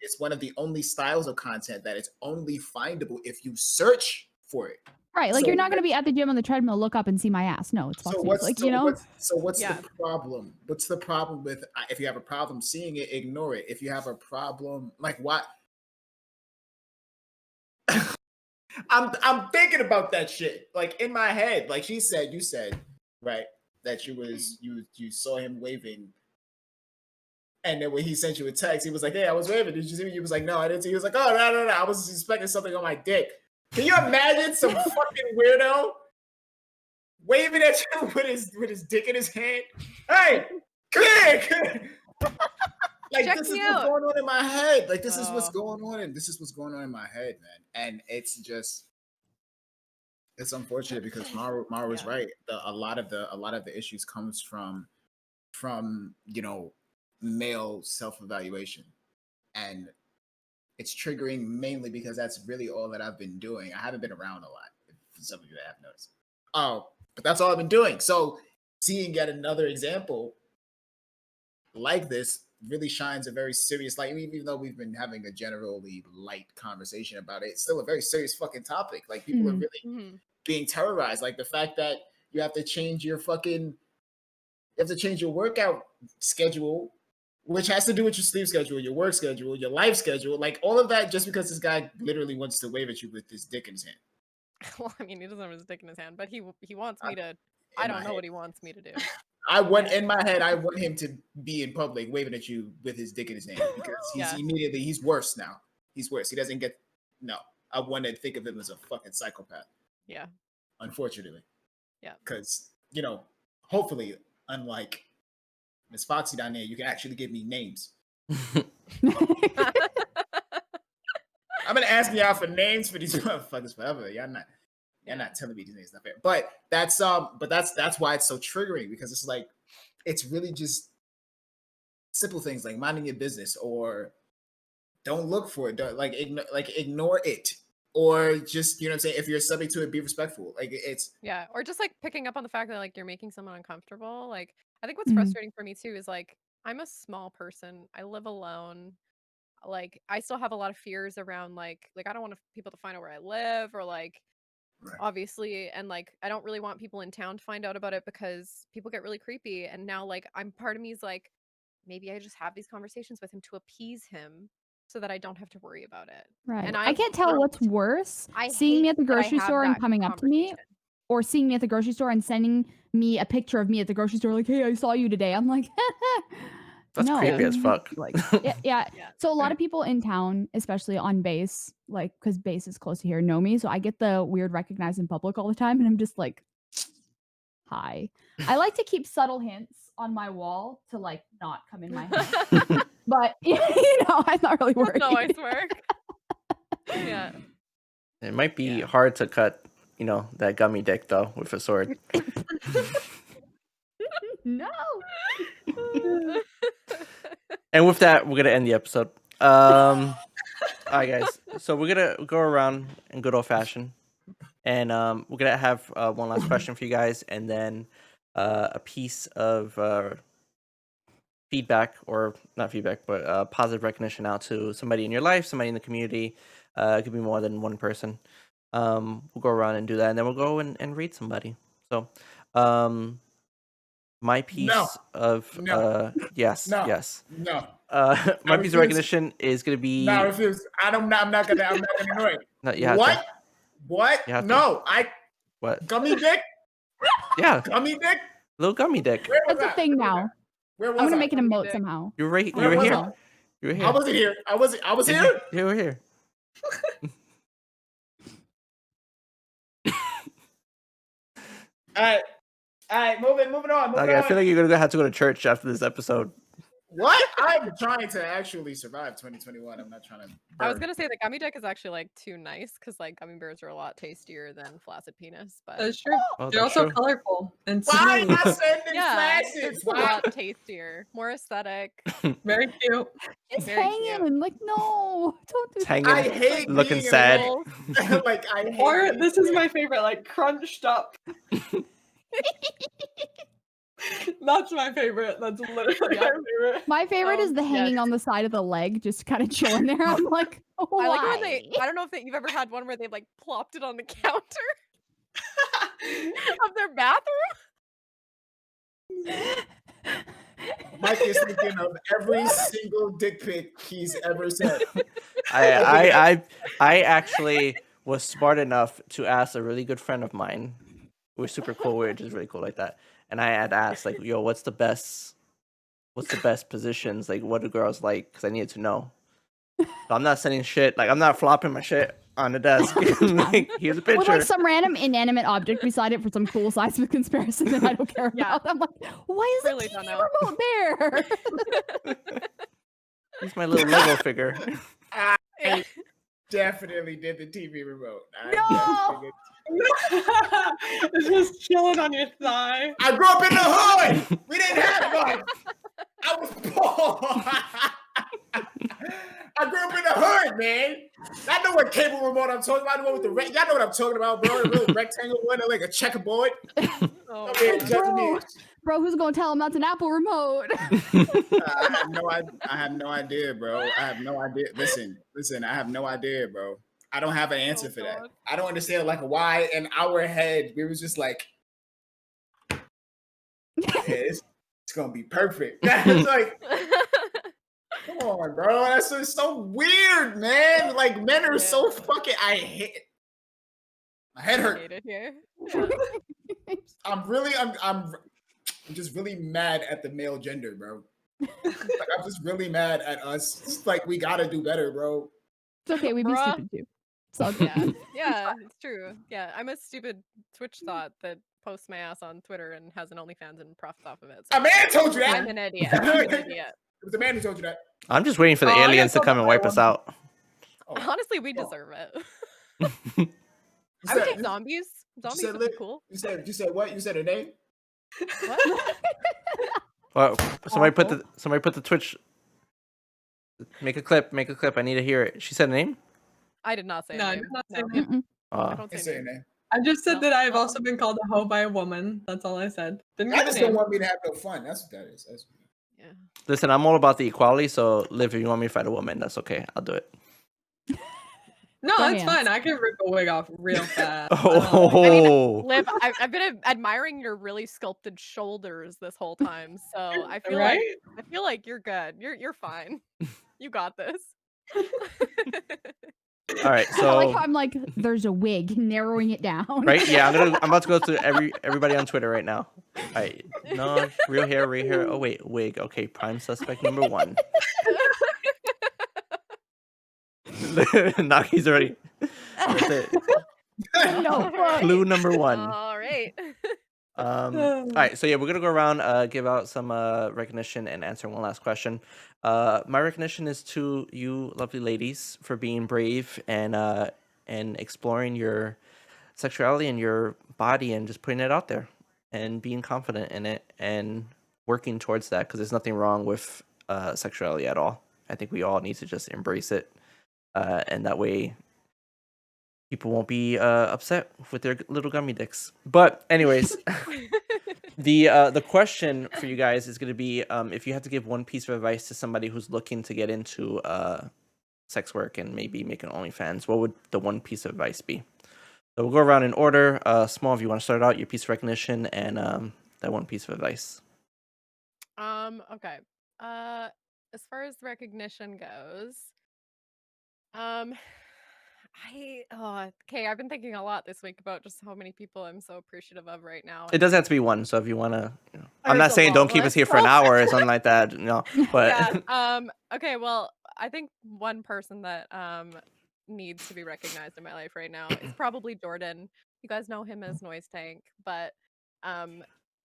it's one of the only styles of content that is only findable if you search for it. Right. Like So you're not going to be at the gym on the treadmill, look up and see my ass. No, it's Fox News. Like, what's Yeah. the problem? What's the problem with if you have a problem seeing it, ignore it. If you have a problem, like what? I'm thinking about that shit. Like in my head. Like you said, right? That you saw him waving And then when he sent you a text, he was like, "Hey, I was waving. Did you see me?" He was like, "No, I didn't see." He was like, "Oh, no. I was expecting something on my dick." Can you imagine some fucking weirdo waving at you with his dick in his hand? Hey, come here. Like, Check this is me what's out. going on in my head. Like, this is what's Oh. going on, and this is what's going on in my head, man. And it's just, it's unfortunate because Maru is Yeah. right. A lot of the issues comes from male self-evaluation, and it's triggering mainly because that's really all that I've been doing. I haven't been around a lot, for some of you that have noticed. Oh, but that's all I've been doing. So seeing yet another example like this really shines a very serious light. Even though we've been having a generally light conversation about it, it's still a very serious fucking topic. Like, people are really being terrorized. Like, the fact that you have to change your workout schedule, which has to do with your sleep schedule, your work schedule, your life schedule, like all of that, just because this guy literally wants to wave at you with his dick in his hand. Well, I mean, he doesn't have his dick in his hand, but he wants me to. I don't know what he wants me to do. In my head, I want him to be in public waving at you with his dick in his hand, because he's worse now. He's worse. He doesn't get, no. I want to think of him as a fucking psychopath. Yeah. Unfortunately. Yeah. Because, hopefully, unlike Miss Foxy down there, you can actually give me names. I've been asking y'all for names for these motherfuckers forever. Y'all not telling me these names. Not fair. But that's why it's so triggering, because it's like, it's really just simple things like minding your business, or don't look for it. Don't, ignore it, or just, you know what I'm saying, if you're subject to it, be respectful. Like, it's or just like picking up on the fact that like you're making someone uncomfortable. Like, I think what's frustrating for me too is like, I'm a small person. I live alone. Like, I still have a lot of fears around like I don't want people to find out where I live, or like, obviously, and like I don't really want people in town to find out about it, because people get really creepy. And now like part of me is like, maybe I just have these conversations with him to appease him so that I don't have to worry about it. Right. And I can't tell what's worse, seeing me at the grocery store and coming up to me, or seeing me at the grocery store and sending me a picture of me at the grocery store, like, "Hey, I saw you today." I'm like, that's creepy as fuck. Like, yeah. So a lot of people in town, especially on base, like, because base is close to here, know me. So I get the weird recognized in public all the time, and I'm just like, hi. I like to keep subtle hints on my wall to like not come in my house. But I'm not really worried. No, I swear. Yeah. It might be hard to cut, that gummy dick though with a sword. No. And with that, we're gonna end the episode. All right, guys. So we're gonna go around in good old fashion, and we're gonna have one last question for you guys, and then a piece of feedback, or not feedback, but positive recognition out to somebody in your life, somebody in the community. It could be more than one person. We'll go around and do that, and then we'll go and read somebody. So, my piece of yes. My piece of recognition is gonna be. No, I refuse. I'm not gonna ignore it. No, What? No, what? Gummy dick? Yeah. Gummy dick? Little gummy dick. That's a thing now. Where was I'm gonna make an emote somehow. You were here. You were here. I wasn't here. I was here. You were here. All right, moving on. Okay, I feel like you're gonna have to go to church after this episode. What? I'm trying to actually survive 2021. I'm not trying to. I was gonna say the gummy dick is actually like too nice, because like gummy bears are a lot tastier than flaccid penis. But that's true. Oh, They're that's also true. colorful and why smooth. not sending they're flashes? a lot tastier, more aesthetic. Very cute. It's Very hanging. cute. Like, no, don't do It's that. hanging, I hate looking being sad. Like, I hate. Or being this is my favorite, like crunched up. That's my favorite. That's literally my favorite. My favorite is the hanging on the side of the leg, just kind of chilling there. I'm like, why? I like when I don't know if you've ever had one where they've like plopped it on the counter of their bathroom. Mike is thinking of every single dick pic he's ever sent. I actually was smart enough to ask a really good friend of mine. We're super cool. We're just really cool like that. And I had asked, like, yo, what's the best what's the best positions? Like, what do girls like? Because I needed to know. So I'm not sending shit. Like, I'm not flopping my shit on the desk. Like, here's a picture. With like some random inanimate object beside it for some cool seismic comparison that I don't care Yeah. about. I'm like, why is Really the don't TV know. remote there? He's my little Lego figure. Yeah. Definitely did the TV remote. No! It's just chilling on your thigh. I grew up in the hood. We didn't have one. I was poor. I grew up in the hood, man. I know what cable remote I'm talking about. The one with the y'all know what I'm talking about, bro. The little rectangle one, like a checkerboard. Oh, Man, God. judging me. Bro, who's gonna tell him that's an Apple remote? I have no idea, bro. I have no idea. Listen. I have no idea, bro. I don't have an answer for that. God. I don't understand like why in our head we was just like, yeah, it's gonna be perfect. It's like, come on, bro. That's just so weird, man. Like men are so Yeah. fucking. I hate it. My head hurt. Hate it here. I'm just really mad at the male gender, bro. Like, I'm just really mad at us. It's like we gotta do better, bro. It's okay, we'd be Bruh. stupid too. So Yeah, yeah, it's true. Yeah, I'm a stupid Twitch thought that posts my ass on Twitter and has an OnlyFans and profits off of it. A man told you that. I'm an idiot. I'm an idiot. It was the man who told you that. I'm just waiting for the Oh, I got aliens to come something and I wipe us want- out. Oh, Honestly, we oh. deserve it. You I would said- take zombies. Zombies said would be lit- cool. You said what? You said her name? What? Well, somebody put the Twitch. Make a clip. I need to hear it. She said a name. I did not say No, a I name. did not say No, name. I Uh, don't I say said her name. name. I just said No, that I've no. also been called a hoe by a woman. That's all I said. Didn't I give a just don't name. want me to have no fun. That's what that is. That's Yeah. listen, I'm all about the equality. So, Liv, if you want me to fight a woman, that's okay. I'll do it. No, Go it's hands. fine. I can rip a wig off real fast. Oh, Liv, I've been admiring your really sculpted shoulders this whole time, so I feel Right? like you're good. You're fine. You got this. all right. I like So, how I'm like, there's a wig, narrowing it down. right? Yeah, I'm about to go to everybody on Twitter right now. All right. No, real hair. Oh wait, wig. Okay, prime suspect number 1. Naki's already. That's it. No, fuck. Clue number 1. All right. All right, so yeah, we're gonna go around, give out some recognition and answer one last question. My recognition is to you, lovely ladies, for being brave and exploring your sexuality and your body and just putting it out there and being confident in it and working towards that, because there's nothing wrong with sexuality at all. I think we all need to just embrace it, and that way people won't be upset with their little gummy dicks. But anyways, the question for you guys is going to be, if you had to give one piece of advice to somebody who's looking to get into sex work and maybe make an OnlyFans, what would the one piece of advice be? So we'll go around in order. Small, if you want to start out, your piece of recognition and that one piece of advice. Okay. As far as recognition goes, okay, I've been thinking a lot this week about just how many people I'm so appreciative of right now. It doesn't have to be one, so if you want to, I'm There's not a saying don't long keep us list. here for an hour or something like that, no, but Yeah. Okay, well, I think one person that needs to be recognized in my life right now is probably Jordan. You guys know him as Noise Tank, but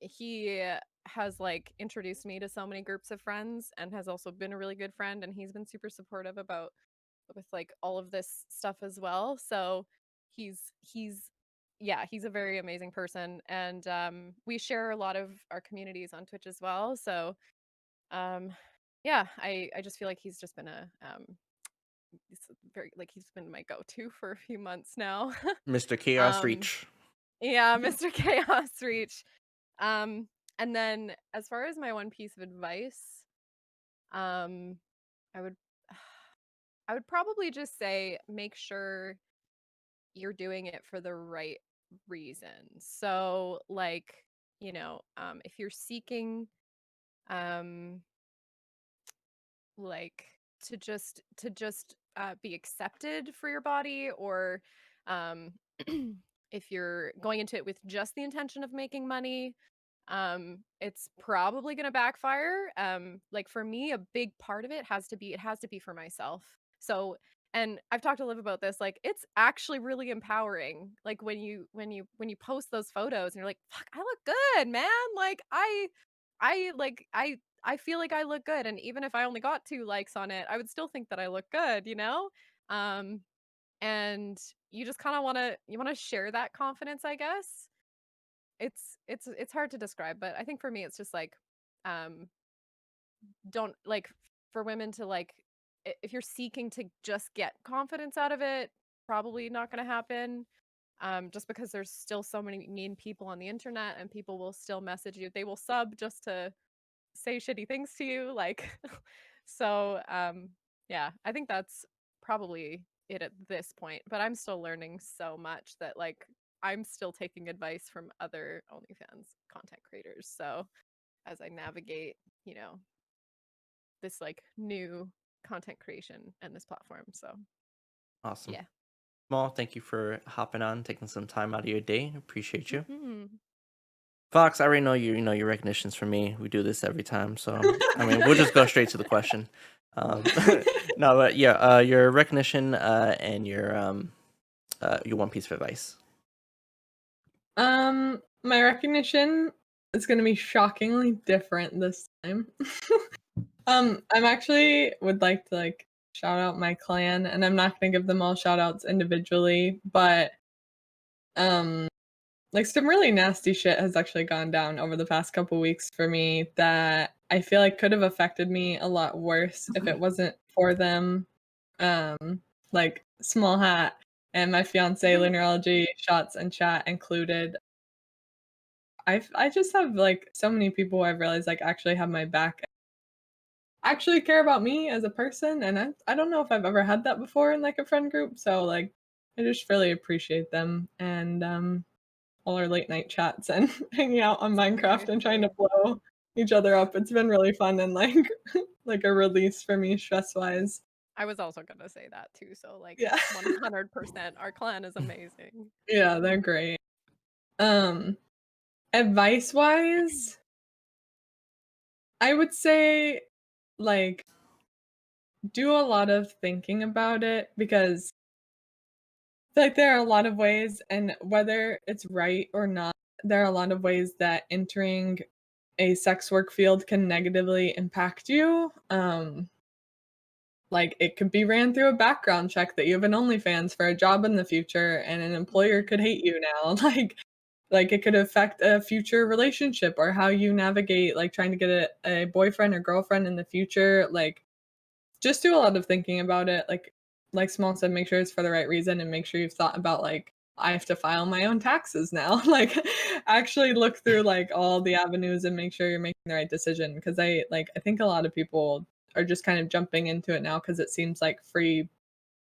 he has like introduced me to so many groups of friends and has also been a really good friend, and he's been super supportive with like all of this stuff as well. So he's a very amazing person, and we share a lot of our communities on Twitch as well. So yeah, I just feel like he's just been he's been my go-to for a few months now. Mr. Chaos Reach. Yeah, Mr. Chaos Reach. And then as far as my one piece of advice, I would probably just say make sure you're doing it for the right reasons. So like, if you're seeking like to just be accepted for your body, or if you're going into it with just the intention of making money, It's probably gonna backfire. Like for me, a big part of it has to be for myself. So, and I've talked to Liv about this, like it's actually really empowering. Like when you post those photos and you're like, fuck, I look good, man. Like I feel like I look good. And even if I only got 2 likes on it, I would still think that I look good, you know? Um, and you just kind of want to share that confidence, I guess. It's hard to describe, but I think for me it's just like um don't like for women to like if you're seeking to just get confidence out of it, probably not going to happen. Just because there's still so many mean people on the internet and people will still message you. They will sub just to say shitty things to you like so yeah, I think that's probably it at this point, but I'm still learning so much that like I'm still taking advice from other OnlyFans content creators. So as I navigate, you know, this like new content creation and this platform. So Awesome. yeah. Small, thank you for hopping on, taking some time out of your day. Appreciate you. Mhm. Fox, I already know you. You know your recognition's for me. We do this every time, so I mean, we'll just go straight to the question. No, but yeah, your recognition and your one piece of advice. My recognition is gonna be shockingly different this time. I'm actually would like to like shout out my clan, and I'm not gonna give them all shout outs individually, but um like some really nasty shit has actually gone down over the past couple weeks for me that I feel like could have affected me a lot worse if it wasn't for them. Like Small Hat and my fiance Linerology, Shots and Chat included. I just have like so many people I've realized like actually have my back, actually care about me as a person, and I don't know if I've ever had that before in like a friend group. So like I just really appreciate them and all our late night chats and hanging out on Minecraft and trying to blow each other up. It's been really fun and like like a release for me stress wise. I was also gonna say that too. So like Yeah. 100% our clan is amazing. Yeah, they're great. Advice wise, I would say like do a lot of thinking about it because I feel like there are a lot of ways, and whether it's right or not, there are a lot of ways that entering a sex work field can negatively impact you. Like it could be ran through a background check that you have an OnlyFans for a job in the future, and an employer could hate you now. Like it could affect a future relationship or how you navigate like trying to get a boyfriend or girlfriend in the future. Like just do a lot of thinking about it. Like Small said, make sure it's for the right reason and make sure you've thought about like I have to file my own taxes now. Like actually look through like all the avenues and make sure you're making the right decision because I think a lot of people are just kind of jumping into it now because it seems like free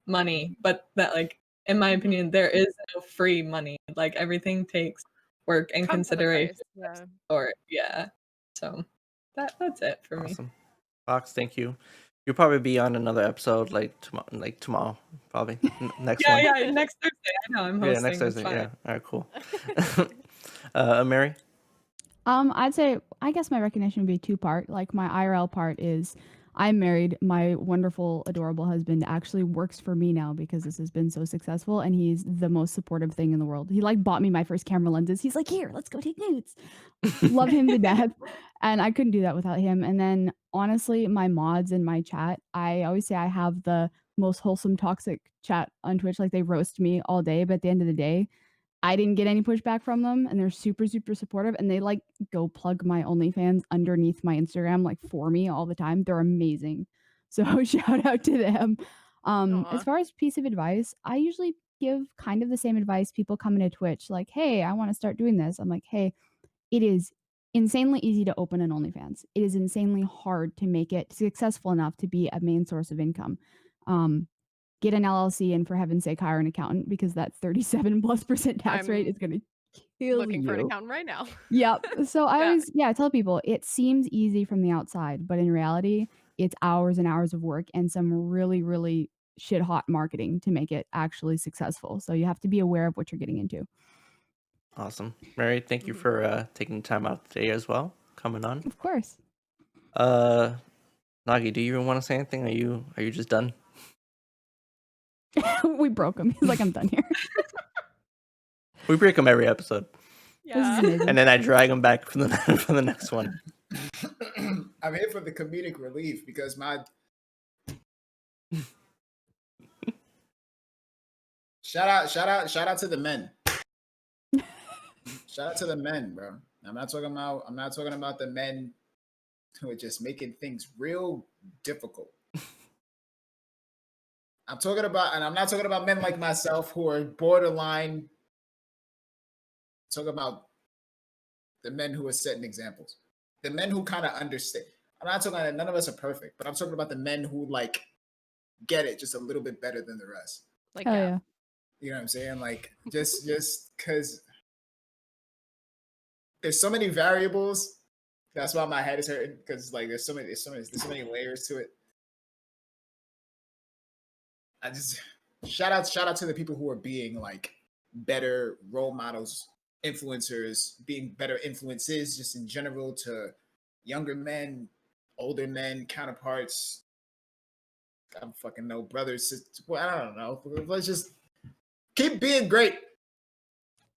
money, but that like in my opinion there is no free money. Like everything takes work and Comes at a consideration. price. Yeah. Or yeah. So that's it for me. Awesome. Fox, thank you. You'll probably be on another episode like tomorrow, probably next one. Yeah, next Thursday. I know I'm hosting. Yeah, next It's Thursday. fine. Yeah. All right, cool. Mary. I'd say I guess my recognition would be two-part. Like my IRL part is I'm married. My wonderful, adorable husband actually works for me now because this has been so successful, and he's the most supportive thing in the world. He like bought me my first camera lenses. He's like, "Here, let's go take nudes." Love him to death, and I couldn't do that without him. And then honestly, my mods in my chat, I always say I have the most wholesome toxic chat on Twitch. Like they roast me all day, but at the end of the day, I didn't get any pushback from them, and they're super, super supportive, and they, like, go plug my OnlyFans underneath my Instagram, like, for me all the time. They're amazing. So, shout out to them. As Aw. far as piece of advice, I usually give kind of the same advice people come into Twitch, like, "Hey, I wanna start doing this." I'm like, "Hey, it is insanely easy to open an OnlyFans. It is insanely hard to make it successful enough to be a main source of income. Um, get an LLC and for heaven's sake hire an accountant because that 37+% tax rate is I'm gonna kill looking for an you." accountant right now. Yep. So I Yeah. always I tell people it seems easy from the outside, but in reality, it's hours and hours of work and some really, really shit hot marketing to make it actually successful. So you have to be aware of what you're getting into. Awesome. Mary, thank you for taking time out today as well, coming on. Of course. Nagi, do you even want to say anything? Are you just done? We broke him. He's like, I'm done here. We break him every episode, This is Yeah. amazing. and then I drag him back for the next one. I'm here for the comedic relief because my shout out to the men. Shout out to the men, bro. I'm not talking about the men who are just making things real difficult. I'm not talking about men like myself who are borderline. I'm talking about the men who are setting examples. The men who kind of understand. I'm not talking about none of us are perfect, but I'm talking about the men who like get it just a little bit better than the rest. Like, Oh yeah. yeah. You know what I'm saying? Like just because there's so many variables. That's why my head is hurting because like there's so many layers to it. I just shout out to the people who are being like better role models, influencers, being better influences just in general to younger men, older men, counterparts. I don't fucking know, brothers, sisters. Well, I don't know. Let's just keep being great.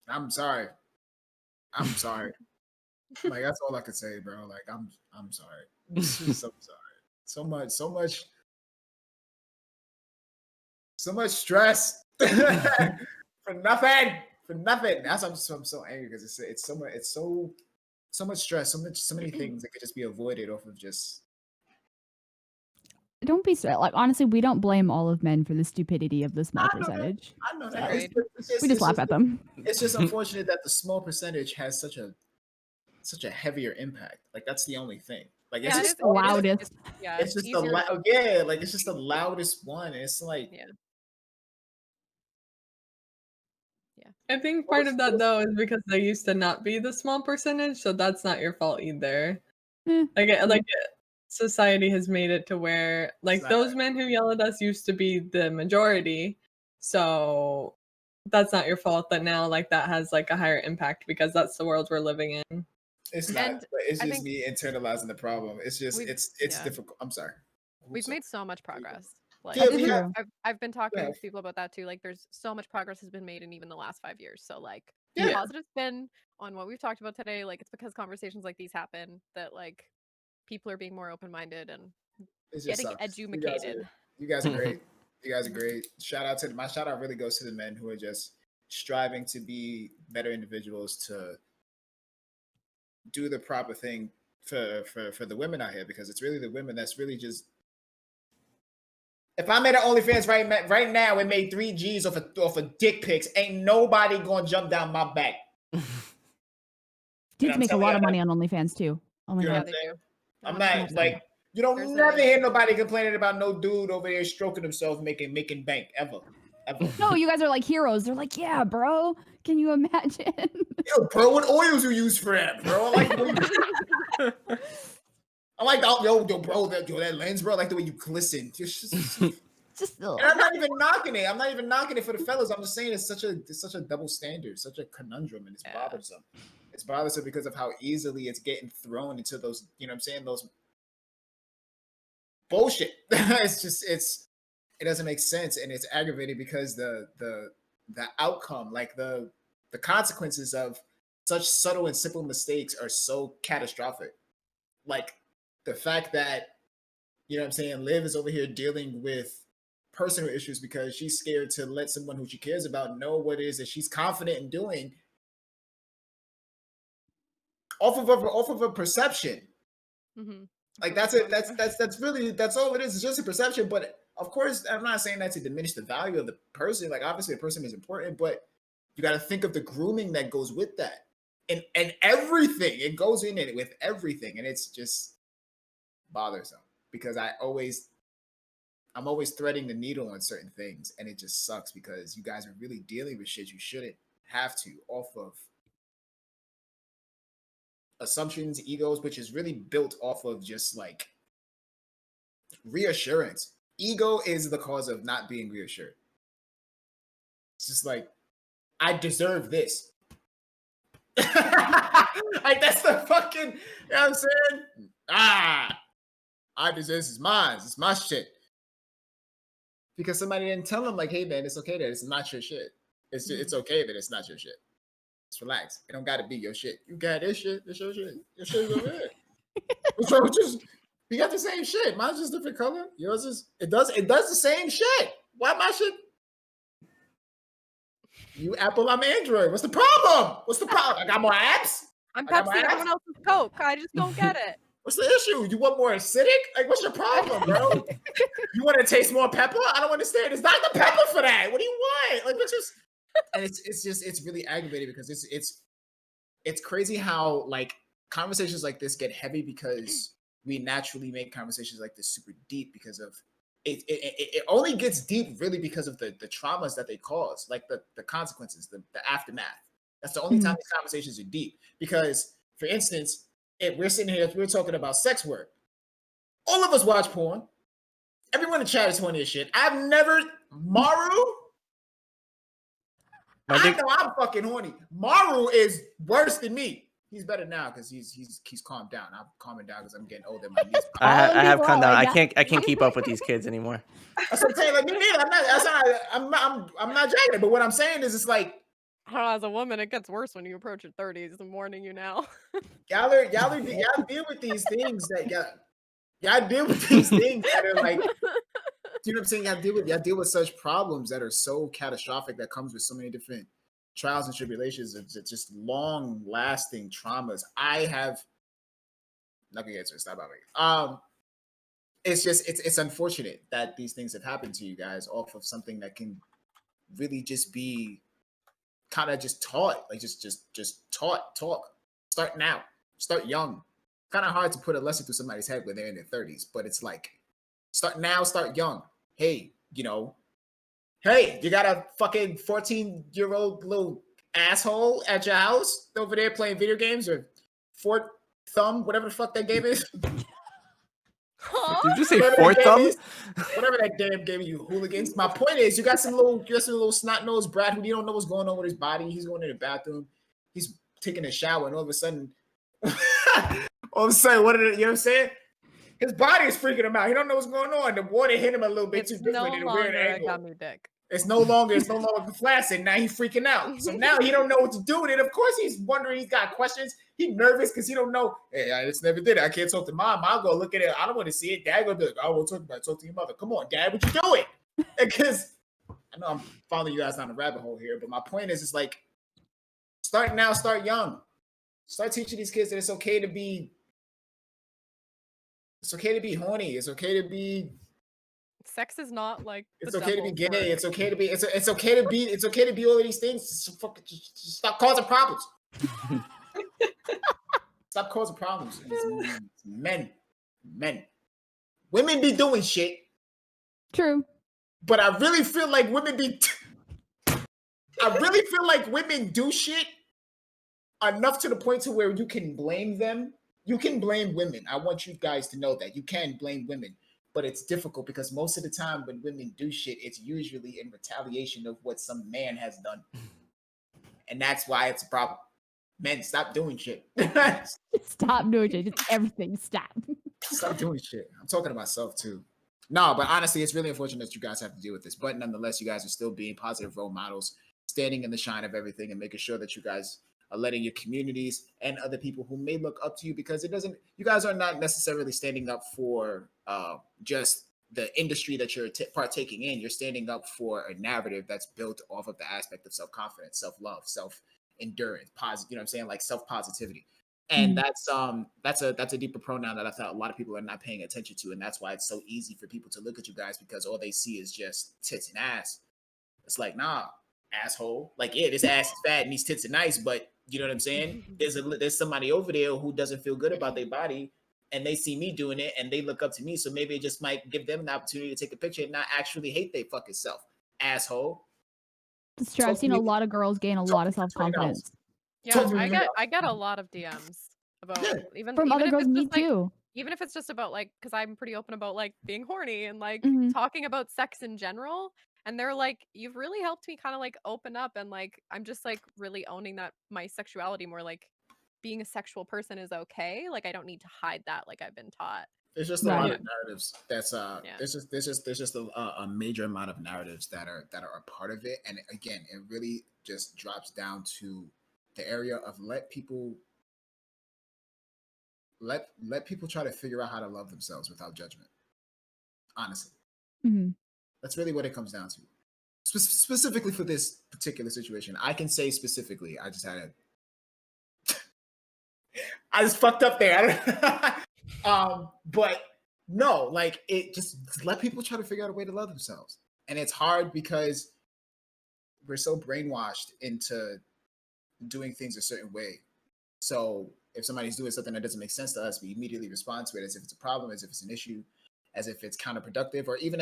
I'm sorry. Like that's all I could say, bro. Like I'm sorry. So sorry. So much stress for nothing. That's I'm so angry because it's so much stress, so many things that could just be avoided off of just. Don't be stressed. Like honestly, we don't blame all of men for the stupidity of the small I know that. percentage. I know that. Agreed. We just laugh at them. It's just unfortunate that the small percentage has such a heavier impact. Like that's the only thing. Like it's Yeah, just the loudest. Yeah, it's just the easier to- like it's just the loudest one. It's like Yeah. I think part of that though is because they used to not be the small percentage, so that's not your fault either. Like society has made it to where like those men who yell at us used to be the majority, so that's not your fault that now like that has like a higher impact because that's the world we're living in. it's not. And But it's I just think me internalizing the problem. It's just we've- it's yeah. difficult. I'm sorry. We've made so much progress. Like Yeah, we have. I've been talking Yeah. with people about that too. Like there's so much progress has been made in even the last 5 years. So like Yeah. positive spin on what we've talked about today. Like it's because conversations like these happen that like people are being more open minded and It just getting sucks. educated. You guys are great. You guys are great. My shout out really goes to the men who are just striving to be better individuals, to do the proper thing for the women out here, because it's really the women that's really just. If I made an OnlyFans right now and made 3 G's off of dick pics, ain't nobody gonna jump down my back. Dudes I'm make a telling lot you, of money on OnlyFans too. Oh my You know Yeah, god. they do. I'm No, not like you don't There's never a- hear nobody complaining about no dude over there stroking himself making bank ever. No, you guys are like heroes. They're like, yeah, bro. Can you imagine? Yo, bro, what oils you use for that, bro? I like yo, bro, that lens, bro. I like the way you glisten. Just And I'm not even knocking it. I'm not even knocking it for the fellas. I'm just saying it's such a double standard, such a conundrum, and it's Yeah. bothersome. It's bothersome because of how easily it's getting thrown into those, you know what I'm saying, those bullshit. It doesn't make sense, and it's aggravating because the outcome, like the consequences of such subtle and simple mistakes are so catastrophic. Like the fact that, you know what I'm saying, Liv is over here dealing with personal issues because she's scared to let someone who she cares about know what it is that she's confident in doing off of a perception. Mm-hmm. Like that's it. That's really all it is. It's just a perception. But of course, I'm not saying that to diminish the value of the person. Like obviously, the person is important, but you got to think of the grooming that goes with that, and everything. It goes in it with everything, and it's just bothersome because I'm always threading the needle on certain things, and it just sucks because you guys are really dealing with shit you shouldn't have to off of assumptions, egos, which is really built off of just like reassurance. Ego is the cause of not being reassured. It's just like, I deserve this. Like that's the fucking, you know what I'm saying? This is mine. It's my shit. Because somebody didn't tell them, like, hey man, it's okay that it's not your shit. It's okay that it's not your shit. Just relax. It don't gotta be your shit. You got this shit, it's your shit. Your shit's over here. So just we got the same shit. Mine's just different color. Yours is it does the same shit. Why my shit? You Apple, I'm Android. What's the problem? What's the problem? I got more apps. I'm I got my Pepsi, apps. everyone else is Coke. I just don't get it. What's the issue? You want more acidic? Like, what's your problem, bro? You want to taste more pepper? I don't understand. It's not the pepper for that. What do you want? Like, let's just. And it's really aggravating because it's crazy how like conversations like this get heavy because we naturally make conversations like this super deep because of it only gets deep really because of the traumas that they cause, like the consequences, the aftermath. That's the only time these conversations are deep. Because, for instance, if we're sitting here, if we're talking about sex work, all of us watch porn. Everyone in the chat is horny as shit. I've never Maru. I know I'm fucking horny. Maru is worse than me. He's better now because he's calmed down. I'm calming down because I'm getting older. My knees. I have calmed down. I can't keep up with these kids anymore. That's what I'm saying. Like me neither. I'm not jacking it. But what I'm saying is, it's like, I don't know, as a woman, it gets worse when you approach your 30s. I'm warning you now. y'all deal with these things that y'all deal with these things that are like, you know what I'm saying? Y'all deal with such problems that are so catastrophic that comes with so many different trials and tribulations. It's just long lasting traumas. I have not gonna get to it. Stop about me. It's unfortunate that these things have happened to you guys off of something that can really just be kind of just taught, like just talk. Start now, start young. Kind of hard to put a lesson through somebody's head when they're in their 30s, but it's like start now, start young. Hey, you got a fucking 14-year-old little asshole at your house over there playing video games or Fort Thumb, whatever the fuck that game is. Huh? Did you say Fort Thumb? Whatever that damn game, you hooligans. My point is, you got some little snot-nosed brat who you don't know what's going on with his body. He's going to the bathroom. He's taking a shower, and all of a sudden, you know what I'm saying? His body is freaking him out. He don't know what's going on. The water hit him a little bit too different in a weird angle. Gummy dick. It's no longer flaccid. Now he's freaking out. So now he don't know what to do with it. Of course he's wondering. He's got questions. He's nervous because he don't know. Hey, I just never did it. I can't talk to mom. I'll go look at it. I don't want to see it. Dad gonna be like, I won't talk about it. Talk to your mother. Come on, Dad, what you doing? Because I know I'm following you guys down a rabbit hole here, but my point is, it's like start now, start young. Start teaching these kids that it's okay to be horny. It's okay to be. Sex is not like. It's okay to be gay. It's okay to be. It's okay to be all of these things. Just stop causing problems. Stop causing problems. Men. Women be doing shit. True. But I really feel like women do shit enough to the point to where you can blame them. You can blame women. I want you guys to know that you can blame women. But it's difficult because most of the time when women do shit, it's usually in retaliation of what some man has done. And that's why it's a problem. Men, stop doing shit. Stop doing shit. Just everything. Stop. Stop doing shit. I'm talking to myself too. No, but honestly, it's really unfortunate that you guys have to deal with this. But nonetheless, you guys are still being positive role models, standing in the shine of everything and making sure that you guys are letting your communities and other people who may look up to you, because you guys are not necessarily standing up for just the industry that you're partaking in. You're standing up for a narrative that's built off of the aspect of self-confidence, self-love, self-endurance, you know what I'm saying? Like self-positivity. And that's a deeper pronoun that I thought a lot of people are not paying attention to. And that's why it's so easy for people to look at you guys, because all they see is just tits and ass. It's like, nah, asshole. Like, yeah, this ass is fat and these tits are nice, but you know what I'm saying? There's somebody over there who doesn't feel good about their body, and they see me doing it and they look up to me. So maybe it just might give them an opportunity to take a picture and not actually hate their fucking self. Asshole. It's true. I've seen a lot of girls gain a lot of self-confidence. Yeah, I get a lot of DMs about even from other girls. Me just, like, too. even if it's just about, like, because I'm pretty open about like being horny and like talking about sex in general. And they're like, you've really helped me kind of like open up, and like I'm just like really owning that my sexuality more, like being a sexual person is okay. Like I don't need to hide that like I've been taught. There's just a Right. lot of narratives that's Yeah. there's just a major amount of narratives that are a part of it. And again, it really just drops down to the area of let people try to figure out how to love themselves without judgment. Honestly, Mhm. that's really what it comes down to. Specifically for this particular situation, I can say specifically, I just fucked up there. But no, like it just let people try to figure out a way to love themselves. And it's hard because we're so brainwashed into doing things a certain way. So if somebody's doing something that doesn't make sense to us, we immediately respond to it as if it's a problem, as if it's an issue, as if it's counterproductive, or even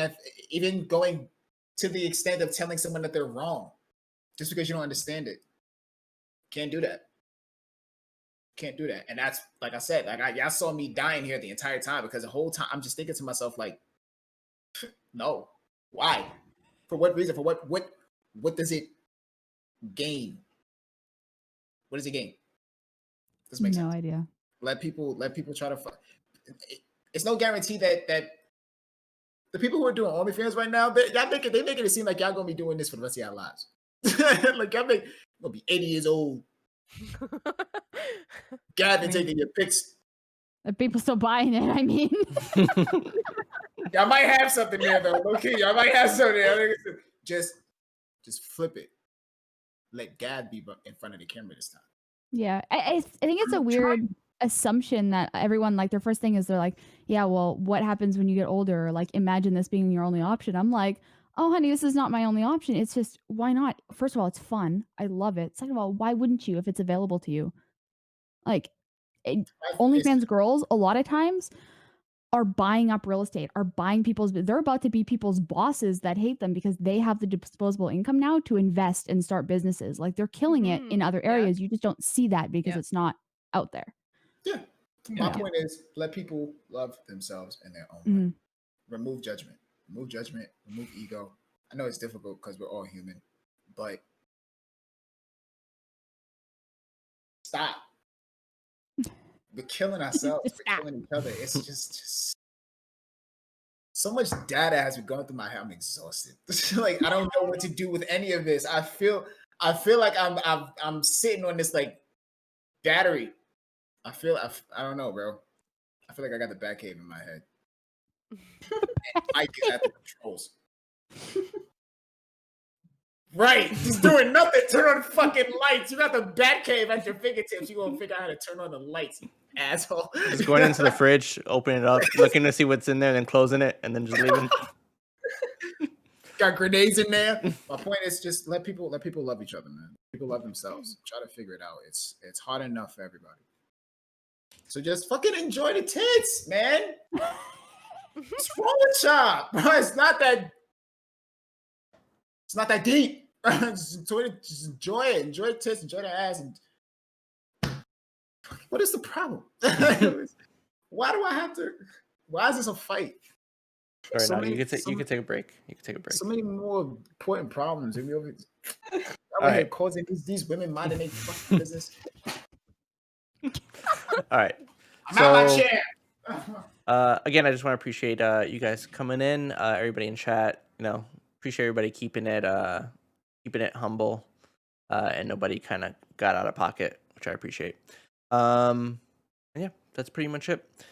going to the extent of telling someone that they're wrong just because you don't understand it. Can't do that. Can't do that. And that's, like I said, like y'all saw me dying here the entire time because the whole time I'm just thinking to myself, like, no, why? For what reason? For what does it gain? What does it gain? Doesn't make No sense. idea. Let people try to it's no guarantee that the people who are doing OnlyFans right now, they making it seem like y'all gonna be doing this for the rest of your lives. Like y'all gonna be 80 years old, gathering, taking your pics. If people still buying it, I mean. Y'all might have something there though. Okay, y'all might have something there. Just flip it. Let Gad be in front of the camera this time. Yeah, I think it's a weird assumption that everyone, like, their first thing is they're like, yeah, well, what happens when you get older? Like, imagine this being your only option. I'm like, oh, honey, this is not my only option. It's just, why not? First of all, it's fun. I love it. Second of all, why wouldn't you if it's available to you? Like, OnlyFans girls, a lot of times, are buying up real estate, are buying they're about to be people's bosses that hate them because they have the disposable income now to invest and start businesses. Like, they're killing it in other areas. You just don't see that because it's not out there. Yeah. My point is, let people love themselves in their own way. Remove judgment. Remove judgment. Remove ego. I know it's difficult because we're all human, but stop. We're killing ourselves. We're killing each other. It's just so much data has been going through my head. I'm exhausted. Like I don't know what to do with any of this. I feel like I'm sitting on this like battery. I don't know, bro. I feel like I got the back cave in my head. And Mike is at the controls. Right, he's doing nothing. Turn on the fucking lights. You got the bat cave at your fingertips. You gonna figure out how to turn on the lights, you asshole. Just going into the fridge, opening it up, looking to see what's in there, then closing it, and then just leaving. Got grenades in there. My point is just let people love each other, man. People love themselves. Try to figure it out. It's hard enough for everybody. So just fucking enjoy the tits, man. What's wrong with y'all? Bro, it's not that deep. Just enjoy it. Enjoy the tits, enjoy the ass. And what is the problem? Why do I have to? Why is this a fight? All right, you can take a break. You can take a break. So many more important problems. And we over All right. causing these women minding their fucking business. All right. I'm out my chair. Again, I just want to appreciate you guys coming in, everybody in chat. You know, appreciate everybody keeping it humble, and nobody kind of got out of pocket, which I appreciate. And yeah, that's pretty much it.